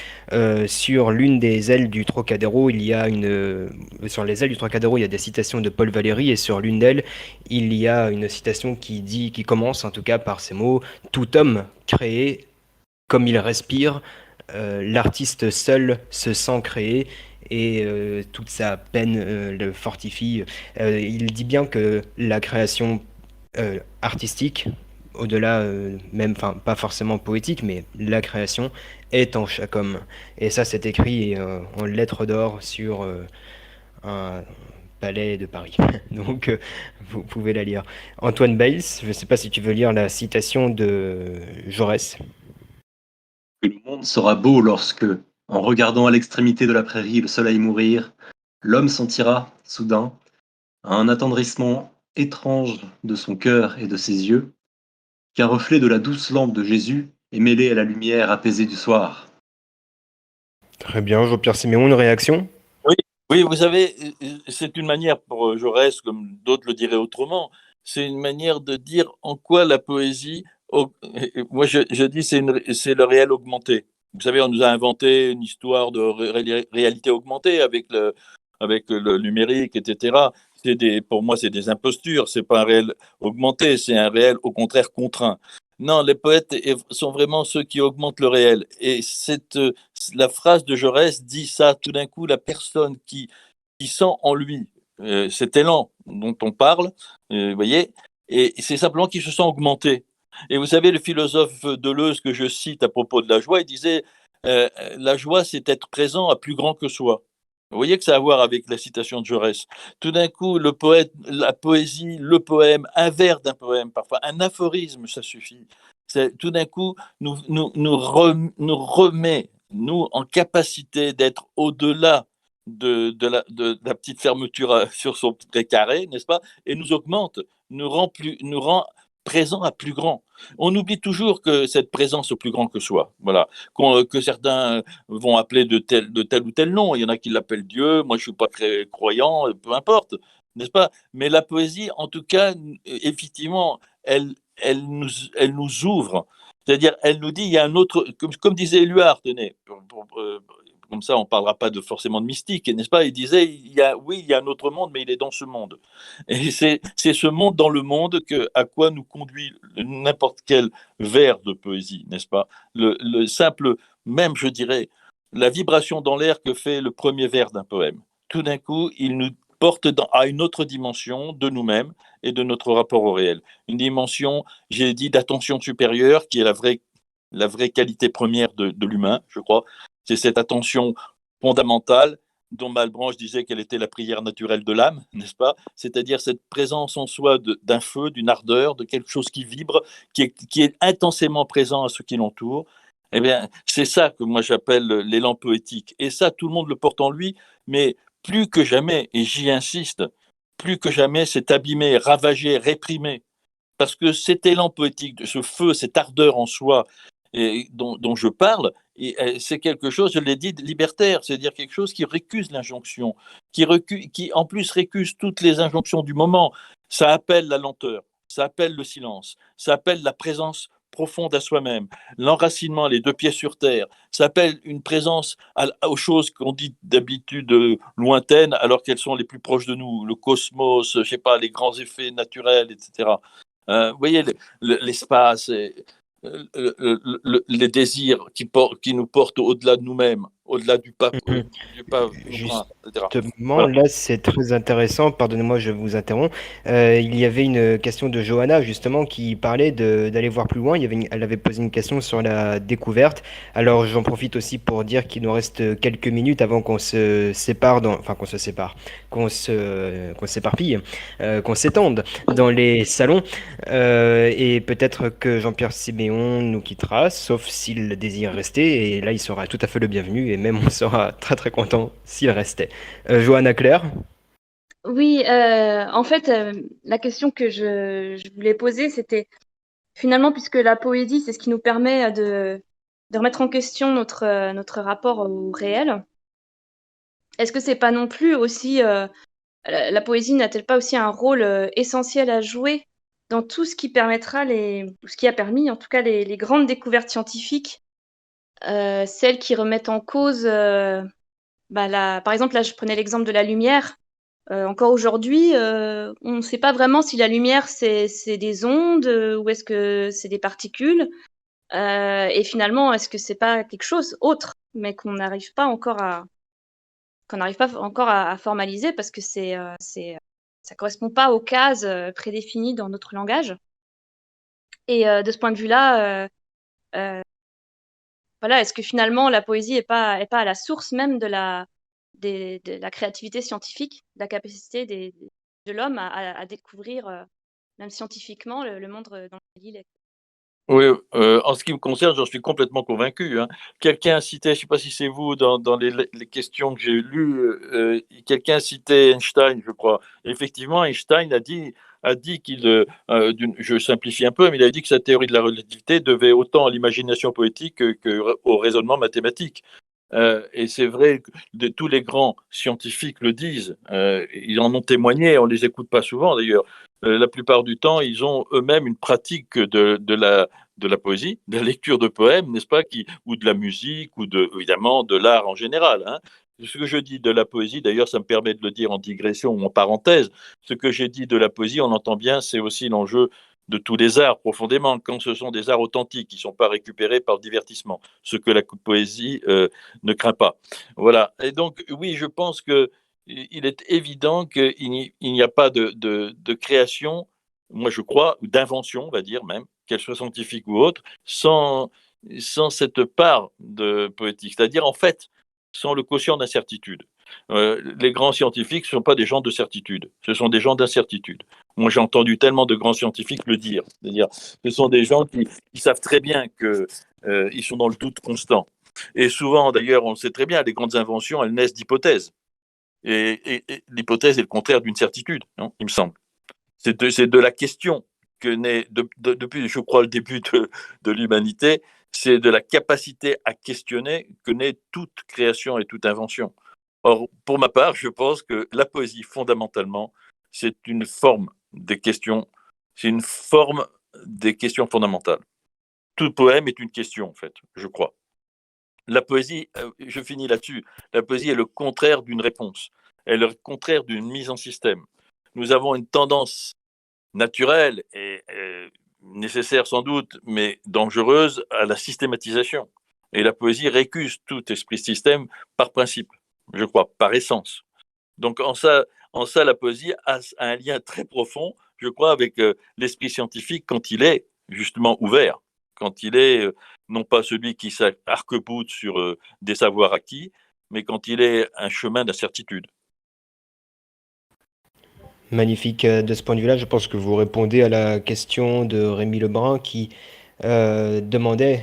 sur l'une des ailes du Trocadéro, sur les ailes du Trocadéro, il y a des citations de Paul Valéry, et sur l'une d'elles, il y a une citation qui commence en tout cas par ces mots: Tout homme créé comme il respire, l'artiste seul se sent créé, et toute sa peine le fortifie. Il dit bien que la création artistique, au-delà même, enfin pas forcément poétique, mais la création est en chaque homme. Et ça, c'est écrit en lettres d'or sur un palais de Paris. Donc vous pouvez la lire. Antoine Bales, je ne sais pas si tu veux lire la citation de Jaurès. Que le monde sera beau lorsque, en regardant à l'extrémité de la prairie le soleil mourir, l'homme sentira, soudain, un attendrissement étrange de son cœur et de ses yeux, qu'un reflet de la douce lampe de Jésus est mêlé à la lumière apaisée du soir. Très bien, Jean-Pierre Siméon, une réaction? Oui, Oui, vous savez, c'est une manière pour Jaurès, comme d'autres le diraient autrement, c'est une manière de dire en quoi la poésie, moi je dis c'est le réel augmenté. Vous savez, on nous a inventé une histoire de réalité augmentée avec le numérique, etc. Pour moi, c'est des impostures, c'est pas un réel augmenté, c'est un réel au contraire contraint. Non, les poètes sont vraiment ceux qui augmentent le réel. Et la phrase de Jaurès dit ça tout d'un coup, la personne qui sent en lui cet élan dont on parle, vous voyez, et c'est simplement qu'il se sent augmenté. Et vous savez, le philosophe Deleuze que je cite à propos de la joie, il disait la joie, c'est être présent à plus grand que soi. Vous voyez que ça a à voir avec la citation de Jaurès. Tout d'un coup, le poète, la poésie, le poème, un vers d'un poème, parfois un aphorisme, ça suffit. Tout d'un coup, nous remet, nous, en capacité d'être au-delà de la petite fermeture sur son précaré, n'est-ce pas? Et nous augmente, nous rend présent à plus grand. On oublie toujours que cette présence au plus grand que soi, voilà, que certains vont appeler de tel ou tel nom. Il y en a qui l'appellent Dieu, moi je suis pas très croyant, peu importe, n'est-ce pas? Mais la poésie, en tout cas, effectivement, elle nous ouvre. C'est-à-dire, elle nous dit, il y a un autre, comme disait Éluard, tenez, comme ça on ne parlera pas forcément de mystique, n'est-ce pas? Il disait, oui, il y a un autre monde, mais il est dans ce monde. Et c'est ce monde dans le monde à quoi nous conduit n'importe quel vers de poésie, n'est-ce pas? Le simple, même je dirais, la vibration dans l'air que fait le premier vers d'un poème. Tout d'un coup, il nous porte à une autre dimension de nous-mêmes et de notre rapport au réel. Une dimension, j'ai dit, d'attention supérieure, qui est la vraie qualité première de l'humain, je crois. C'est cette attention fondamentale dont Malebranche disait qu'elle était la prière naturelle de l'âme, n'est-ce pas? C'est-à-dire cette présence en soi d'un feu, d'une ardeur, de quelque chose qui vibre, qui est intensément présent à ce qui l'entoure. Eh bien, c'est ça que moi j'appelle l'élan poétique. Et ça, tout le monde le porte en lui, mais plus que jamais, et j'y insiste, plus que jamais, c'est abîmé, ravagé, réprimé. Parce que cet élan poétique, ce feu, cette ardeur en soi dont je parle, c'est quelque chose, je l'ai dit, de libertaire, c'est-à-dire quelque chose qui récuse l'injonction, qui en plus récuse toutes les injonctions du moment. Ça appelle la lenteur, ça appelle le silence, ça appelle la présence profonde à soi-même, l'enracinement, les deux pieds sur terre, ça appelle une présence aux choses qu'on dit d'habitude lointaines alors qu'elles sont les plus proches de nous, le cosmos, je sais pas, les grands effets naturels, etc. Vous voyez, l'espace, les désirs qui nous portent au-delà de nous-mêmes, au-delà du pape, du pape souverain, etc. Justement, Voilà. là, c'est très intéressant. Pardonnez-moi, je vous interromps. Il y avait une question de Johanna, justement, qui parlait d'aller voir plus loin. Elle avait posé une question sur la découverte. Alors, j'en profite aussi pour dire qu'il nous reste quelques minutes avant qu'on se sépare, enfin, qu'on se sépare, qu'on s'éparpille, qu'on s'étende dans les salons. Et peut-être que Jean-Pierre Siméon nous quittera, sauf s'il désire rester. Et là, il sera tout à fait le bienvenu. Et même, on sera très, très content s'il restait. Johanna Claire. Oui, en fait, la question que je voulais poser, c'était finalement, puisque la poésie, c'est ce qui nous permet de remettre en question notre rapport au réel, est-ce que c'est pas non plus aussi, la poésie n'a-t-elle pas aussi un rôle essentiel à jouer dans tout ce qui permettra ou ce qui a permis en tout cas les grandes découvertes scientifiques, celles qui remettent en cause, par exemple, là, je prenais l'exemple de la lumière. Encore aujourd'hui, on ne sait pas vraiment si la lumière, c'est des ondes ou est-ce que c'est des particules. Et finalement, est-ce que c'est pas quelque chose autre, mais qu'on n'arrive pas encore à formaliser parce que ça correspond pas aux cases prédéfinies dans notre langage. Et de ce point de vue-là, euh, voilà, est-ce que finalement la poésie est pas à la source même de la créativité scientifique, de la capacité de l'homme à découvrir, même scientifiquement, le monde dans lequel il est. Oui, en ce qui me concerne, j'en suis complètement convaincu, hein. Quelqu'un citait, je ne sais pas si c'est vous, dans les questions que j'ai lues, quelqu'un citait Einstein, je crois. Effectivement, Einstein a dit je simplifie un peu, mais il a dit que sa théorie de la relativité devait autant à l'imagination poétique qu'au raisonnement mathématique. Et c'est vrai que tous les grands scientifiques le disent, ils en ont témoigné, on ne les écoute pas souvent d'ailleurs. La plupart du temps, ils ont eux-mêmes une pratique de la poésie, de la lecture de poèmes, n'est-ce pas, ou de la musique, ou évidemment de l'art en général. Hein. Ce que je dis de la poésie, d'ailleurs, ça me permet de le dire en digression ou en parenthèse, ce que j'ai dit de la poésie, on entend bien, c'est aussi l'enjeu de tous les arts profondément, quand ce sont des arts authentiques qui ne sont pas récupérés par le divertissement, ce que la poésie ne craint pas. Voilà. Et donc, oui, je pense que il est évident qu'il n'y a pas de création, moi je crois, ou d'invention, on va dire même, qu'elle soit scientifique ou autre, sans cette part de poétique. C'est-à-dire, en fait, sans le quotient d'incertitude. Les grands scientifiques ne sont pas des gens de certitude, ce sont des gens d'incertitude. Moi, j'ai entendu tellement de grands scientifiques le dire. C'est-à-dire, ce sont des gens qui savent très bien qu'ils sont dans le doute constant. Et souvent, d'ailleurs, on le sait très bien, les grandes inventions, elles naissent d'hypothèses. Et l'hypothèse est le contraire d'une certitude, non, il me semble. C'est de la question que naît, depuis, je crois, le début de l'humanité, c'est de la capacité à questionner que naît toute création et toute invention. Or, pour ma part, je pense que la poésie, fondamentalement, c'est une forme des questions, c'est une forme des questions fondamentales. Tout poème est une question, en fait, je crois. La poésie, je finis là-dessus, la poésie est le contraire d'une réponse, elle est le contraire d'une mise en système. Nous avons une tendance naturelle et nécessaire sans doute, mais dangereuse à la systématisation. Et la poésie récuse tout esprit système par principe, je crois, par essence. Donc en ça la poésie a un lien très profond, je crois, avec l'esprit scientifique quand il est justement ouvert, quand il est non pas celui qui s'arc-boute sur des savoirs acquis, mais quand il est un chemin d'incertitude. Magnifique de ce point de vue-là. Je pense que vous répondez à la question de Rémi Lebrun qui demandait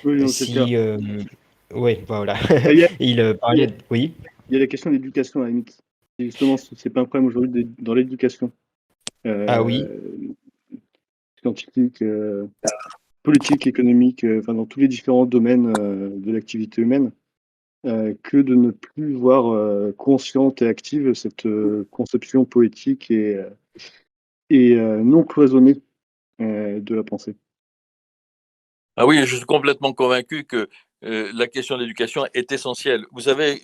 Oui, non, c'est clair. si... oui, voilà. Il y a, Il il y parlait... a- Oui. il y a la question de l'éducation à la limite. Et justement, c'est pas un problème aujourd'hui dans l'éducation. Ah oui. Euh, Scientifique, politique, économique, enfin dans tous les différents domaines de l'activité humaine, que de ne plus voir consciente et active cette conception poétique et non cloisonnée de la pensée. Ah oui, je suis complètement convaincu que la question de l'éducation est essentielle. Vous savez,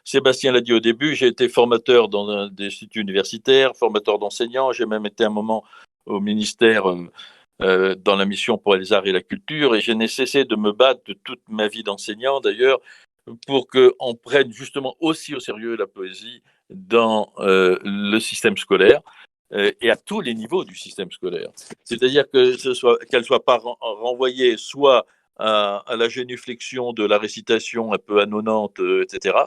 Sébastien l'a dit au début, j'ai été formateur dans un des instituts universitaires, formateur d'enseignants, j'ai même été un moment au ministère dans la mission pour les arts et la culture, et je n'ai cessé de me battre de toute ma vie d'enseignant d'ailleurs, pour qu'on prenne justement aussi au sérieux la poésie dans le système scolaire et à tous les niveaux du système scolaire. C'est-à-dire qu'elle soit pas renvoyée soit à la génuflexion de la récitation un peu annonnante, etc.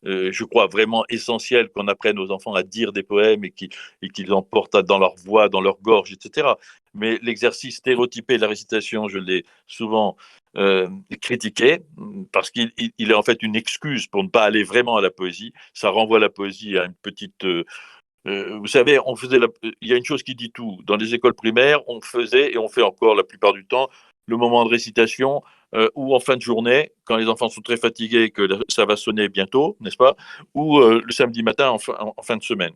Je crois vraiment essentiel qu'on apprenne aux enfants à dire des poèmes et qu'ils en portent dans leur voix, dans leur gorge, etc. Mais l'exercice stéréotypé de la récitation, je l'ai souvent critiqué parce qu'il est en fait une excuse pour ne pas aller vraiment à la poésie. Ça renvoie la poésie à une petite vous savez, il y a une chose qui dit tout. Dans les écoles primaires, on faisait, et on fait encore la plupart du temps, le moment de récitation ou en fin de journée, quand les enfants sont très fatigués et que ça va sonner bientôt, n'est-ce pas? Ou le samedi matin en fin de semaine.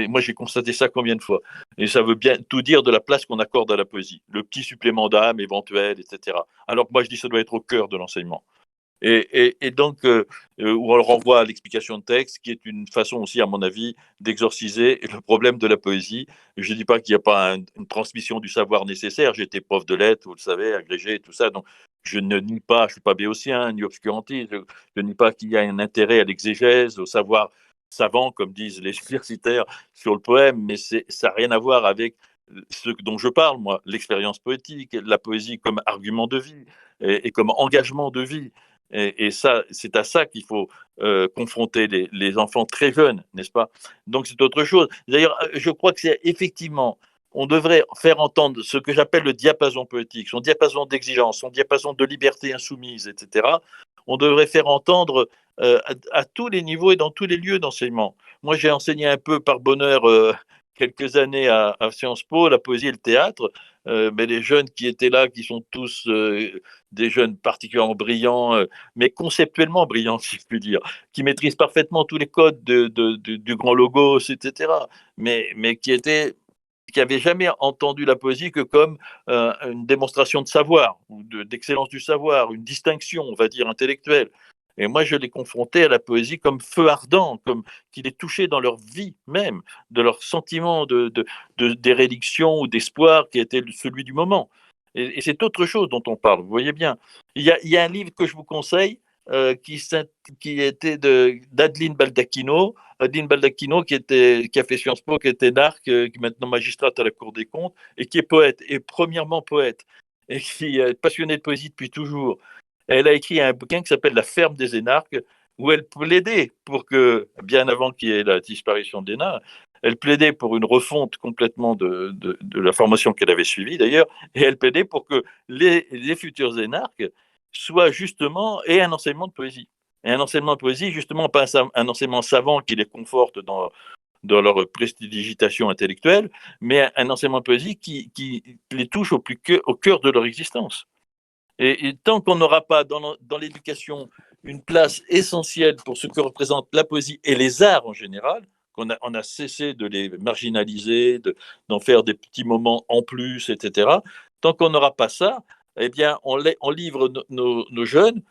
Moi, j'ai constaté ça combien de fois. Et ça veut bien tout dire de la place qu'on accorde à la poésie. Le petit supplément d'âme éventuel, etc. Alors que moi, je dis que ça doit être au cœur de l'enseignement. Et donc, où on le renvoie à l'explication de texte, qui est une façon aussi, à mon avis, d'exorciser le problème de la poésie. Je ne dis pas qu'il n'y a pas une transmission du savoir nécessaire. J'ai été prof de lettres, vous le savez, agrégé et tout ça. Donc, je ne nie pas, je ne suis pas béotien ni obscurantiste. Je ne nie pas qu'il y a un intérêt à l'exégèse, au savoir savant, comme disent les universitaires, sur le poème, mais ça n'a rien à voir avec ce dont je parle, moi, l'expérience poétique, la poésie comme argument de vie et comme engagement de vie. Et ça, c'est à ça qu'il faut confronter les enfants très jeunes, n'est-ce pas? Donc c'est autre chose. D'ailleurs, je crois que c'est effectivement, on devrait faire entendre ce que j'appelle le diapason poétique, son diapason d'exigence, son diapason de liberté insoumise, etc. On devrait faire entendre à tous les niveaux et dans tous les lieux d'enseignement. Moi, j'ai enseigné un peu par bonheur quelques années à Sciences Po, la poésie et le théâtre. mais les jeunes qui étaient là, qui sont tous des jeunes particulièrement brillants, mais conceptuellement brillants, si je puis dire, qui maîtrisent parfaitement tous les codes du grand logos, etc., mais qui n'avaient jamais entendu la poésie que comme une démonstration de savoir, ou d'excellence du savoir, une distinction, on va dire, intellectuelle. Et moi, je les confrontais à la poésie comme feu ardent, comme qui les touchait dans leur vie même, de leur sentiment d'érédiction ou d'espoir qui était celui du moment. Et c'est autre chose dont on parle, vous voyez bien. Il y a un livre que je vous conseille qui était d'Adeline Baldacchino. Adeline Baldacchino, qui a fait Sciences Po, qui était narque, qui est maintenant magistrate à la Cour des comptes, et qui est poète, et premièrement poète, et qui est passionnée de poésie depuis toujours. Elle a écrit un bouquin qui s'appelle La ferme des énarques, où elle plaidait pour que, bien avant qu'il y ait la disparition des énarques, elle plaidait pour une refonte complètement de la formation qu'elle avait suivie d'ailleurs, et elle plaidait pour que les futurs énarques soient justement, et un enseignement de poésie. Et un enseignement de poésie, justement, pas un enseignement savant qui les conforte dans leur prestidigitation intellectuelle, mais un enseignement de poésie qui les touche au cœur de leur existence. Et tant qu'on n'aura pas dans l'éducation une place essentielle pour ce que représente la poésie et les arts en général, on a cessé de les marginaliser, d'en faire des petits moments en plus, etc. Tant qu'on n'aura pas ça, eh bien, on livre nos jeunes,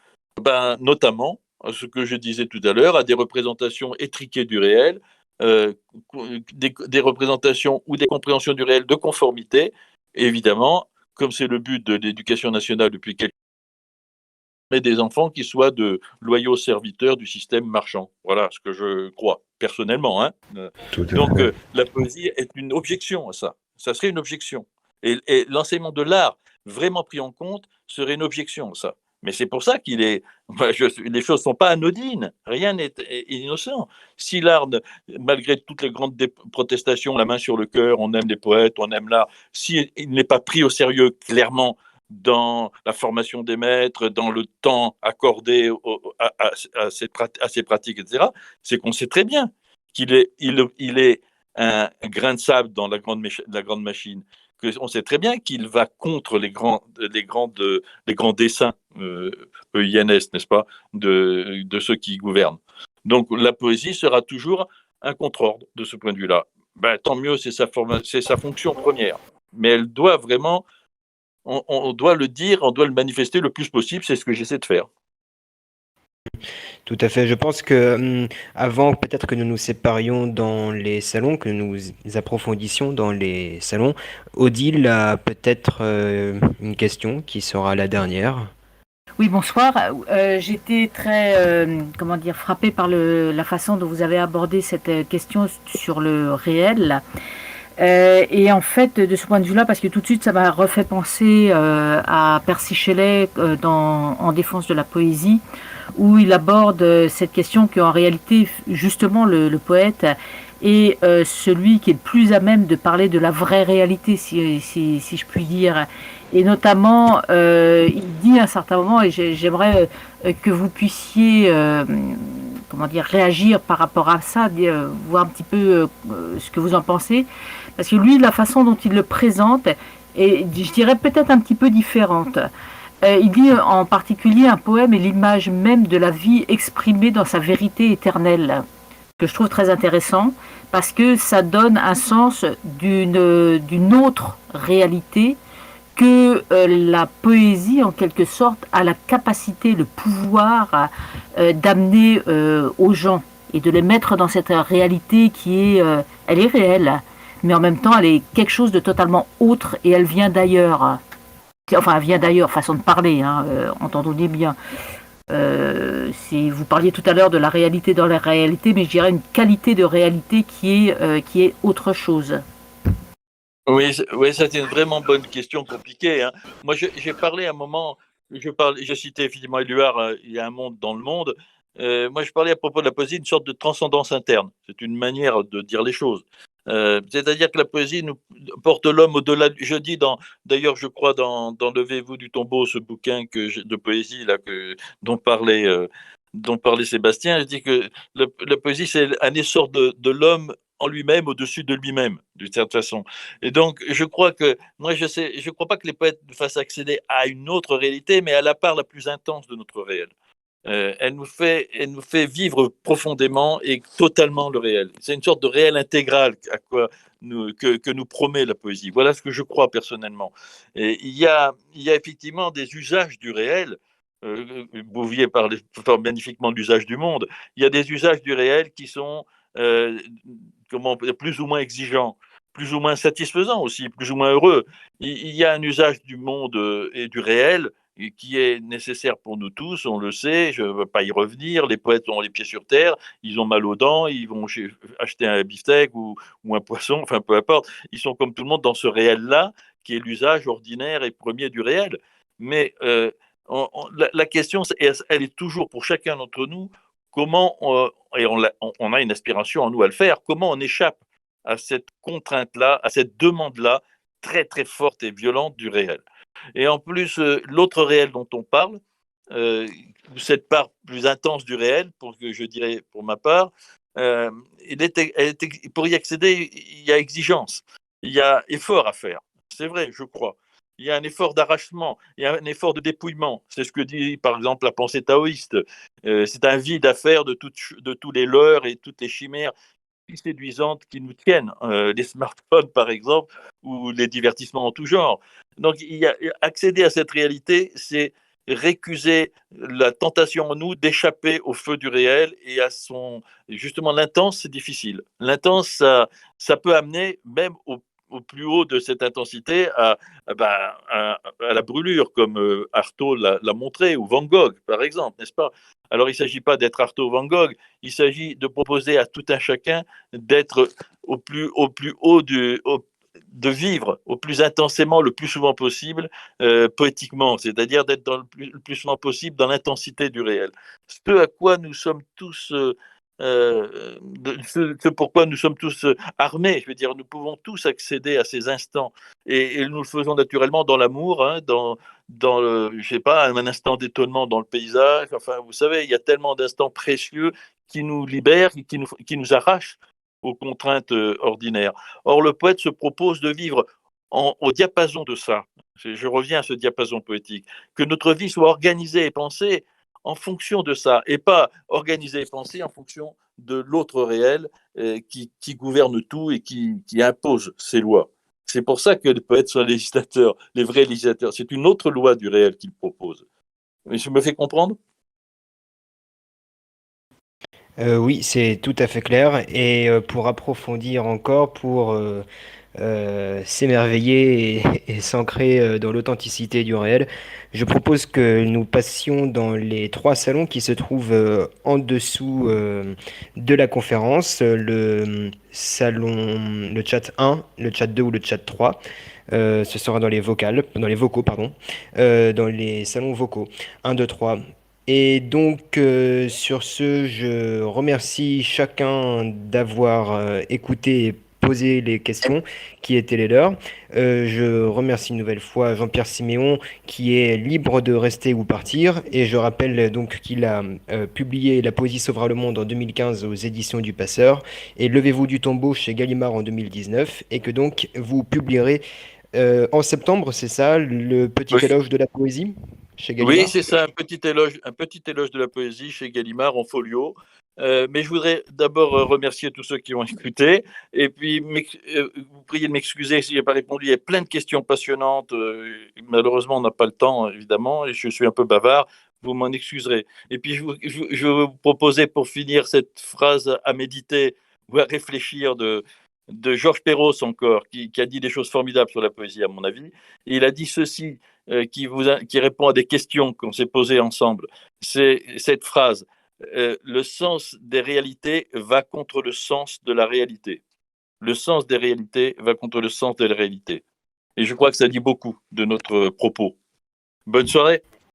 notamment, à ce que je disais tout à l'heure, à des représentations étriquées du réel, euh, des représentations ou des compréhensions du réel de conformité, évidemment, comme c'est le but de l'éducation nationale depuis quelques années, des enfants qui soient de loyaux serviteurs du système marchand. Voilà ce que je crois, personnellement. Hein. Donc, la poésie est une objection à ça. Ça serait une objection. Et l'enseignement de l'art, vraiment pris en compte, serait une objection à ça. Mais c'est pour ça les choses ne sont pas anodines, rien n'est innocent. Si l'art, malgré toutes les grandes protestations, la main sur le cœur, on aime les poètes, on aime l'art, s'il n'est pas pris au sérieux clairement dans la formation des maîtres, dans le temps accordé à ces pratiques, etc., c'est qu'on sait très bien qu'il est un grain de sable dans la grande machine. On sait très bien qu'il va contre les grands desseins EINS, n'est-ce pas, de ceux qui gouvernent. Donc la poésie sera toujours un contre-ordre de ce point de vue-là. Tant mieux, c'est sa fonction première. Mais elle doit vraiment, on doit le dire, on doit le manifester le plus possible, c'est ce que j'essaie de faire. Tout à fait. Je pense que avant peut-être que nous nous séparions dans les salons, que nous approfondissions dans les salons, Odile a peut-être une question qui sera la dernière. Oui, bonsoir. J'étais très, comment dire, frappée par la façon dont vous avez abordé cette question sur le réel. Et en fait, de ce point de vue-là, parce que tout de suite, ça m'a refait penser à Percy Shelley en défense de la poésie, où il aborde cette question qu'en réalité, justement, le poète est celui qui est le plus à même de parler de la vraie réalité, si je puis dire. Et notamment, il dit à un certain moment, et j'aimerais que vous puissiez comment dire, réagir par rapport à ça, voir un petit peu ce que vous en pensez. Parce que lui, la façon dont il le présente est, je dirais, peut-être un petit peu différente. Il dit en particulier un poème est l'image même de la vie exprimée dans sa vérité éternelle, que je trouve très intéressant, parce que ça donne un sens d'une autre réalité que la poésie, en quelque sorte, a la capacité, le pouvoir d'amener aux gens et de les mettre dans cette réalité qui est, elle est réelle, mais en même temps, elle est quelque chose de totalement autre et elle vient d'ailleurs. Enfin, elle vient d'ailleurs, façon de parler, hein, entendons-nous bien. Vous parliez tout à l'heure de la réalité dans la réalité, mais je dirais une qualité de réalité qui est autre chose. Oui, c'est une vraiment bonne question compliquée. Hein. Moi, j'ai parlé à un moment, je citais évidemment Éluard, il y a un monde dans le monde. Moi, je parlais à propos de la poésie, une sorte de transcendance interne. C'est une manière de dire les choses. C'est-à-dire que la poésie nous porte l'homme au-delà. Je dis d'ailleurs, je crois dans Levez-vous du tombeau, ce bouquin de poésie là dont parlait Sébastien. Je dis que la poésie c'est un essor de l'homme en lui-même, au-dessus de lui-même, d'une certaine façon. Et donc, je crois que, moi, je crois pas que les poètes nous fassent accéder à une autre réalité, mais à la part la plus intense de notre réel. Elle nous fait vivre profondément et totalement le réel. C'est une sorte de réel intégral que nous promet la poésie. Voilà ce que je crois personnellement. Et il y a effectivement des usages du réel. Bouvier parlait fort magnifiquement de l'usage du monde. Il y a des usages du réel qui sont plus ou moins exigeants, plus ou moins satisfaisants aussi, plus ou moins heureux. Il y a un usage du monde et du réel et qui est nécessaire pour nous tous, on le sait, je ne veux pas y revenir, les poètes ont les pieds sur terre, ils ont mal aux dents, ils vont acheter un beefsteak ou un poisson, enfin peu importe, ils sont comme tout le monde dans ce réel-là, qui est l'usage ordinaire et premier du réel. Mais la question, elle est toujours pour chacun d'entre nous, comment, et on a une aspiration en nous à le faire, comment on échappe à cette contrainte-là, à cette demande-là, très très forte et violente du réel. Et en plus, l'autre réel dont on parle, cette part plus intense du réel, je dirais pour ma part, pour y accéder, il y a exigence, il y a effort à faire. C'est vrai, je crois. Il y a un effort d'arrachement, il y a un effort de dépouillement. C'est ce que dit par exemple la pensée taoïste. C'est un vide à faire de tous les leurres et toutes les chimères séduisantes qui nous tiennent, les smartphones par exemple, ou les divertissements en tout genre. Donc accéder à cette réalité, c'est récuser la tentation en nous d'échapper au feu du réel et à son... Justement, l'intense, c'est difficile. L'intense, ça peut amener même au plus haut de cette intensité à la brûlure, comme Artaud l'a montré, ou Van Gogh, par exemple, n'est-ce pas? Alors, il ne s'agit pas d'être Artaud ou Van Gogh, il s'agit de proposer à tout un chacun d'être au plus haut de vivre au plus intensément, le plus souvent possible, poétiquement, c'est-à-dire d'être le plus souvent possible dans l'intensité du réel. Ce à quoi nous sommes tous... ce pourquoi nous sommes tous armés, je veux dire, nous pouvons tous accéder à ces instants et nous le faisons naturellement dans l'amour, hein, je sais pas, un instant d'étonnement dans le paysage. Enfin, vous savez, il y a tellement d'instants précieux qui nous libèrent, qui nous arrachent aux contraintes ordinaires. Or, le poète se propose de vivre au diapason de ça. Je reviens à ce diapason poétique, que notre vie soit organisée et pensée en fonction de ça, et pas organisée et pensée en fonction de l'autre réel qui gouverne tout et qui impose ses lois. C'est pour ça que les poètes sont législateurs, les vrais législateurs. C'est une autre loi du réel qu'ils proposent. Je me fais comprendre? Oui, c'est tout à fait clair. Et pour approfondir encore, pour s'émerveiller et s'ancrer dans l'authenticité du réel, je propose que nous passions dans les trois salons qui se trouvent en dessous de la conférence, le salon, le chat 1, le chat 2 ou le chat 3. Ce sera dans les vocaux, pardon, dans les salons vocaux 1, 2, 3. Et donc, sur ce, je remercie chacun d'avoir écouté et posé les questions qui étaient les leurs. Je remercie une nouvelle fois Jean-Pierre Siméon qui est libre de rester ou partir. Et je rappelle donc qu'il a publié La poésie sauvera le monde en 2015 aux éditions du Passeur et Levez-vous du tombeau chez Gallimard en 2019. Et que donc vous publierez en septembre, c'est ça, le petit Oui. éloge de la poésie chez Gallimard? Oui, c'est ça, un petit éloge de la poésie chez Gallimard en folio. Mais je voudrais d'abord remercier tous ceux qui ont écouté et puis vous priez de m'excuser si je n'ai pas répondu. Il y a plein de questions passionnantes. Malheureusement, on n'a pas le temps, évidemment, et je suis un peu bavard. Vous m'en excuserez. Et puis, je vais vous proposer pour finir cette phrase à méditer ou à réfléchir de Georges Perros encore, qui a dit des choses formidables sur la poésie, à mon avis. Et il a dit ceci, qui répond à des questions qu'on s'est posées ensemble. C'est cette phrase. Le sens des réalités va contre le sens de la réalité. Le sens des réalités va contre le sens de la réalité. Et je crois que ça dit beaucoup de notre propos. Bonne soirée.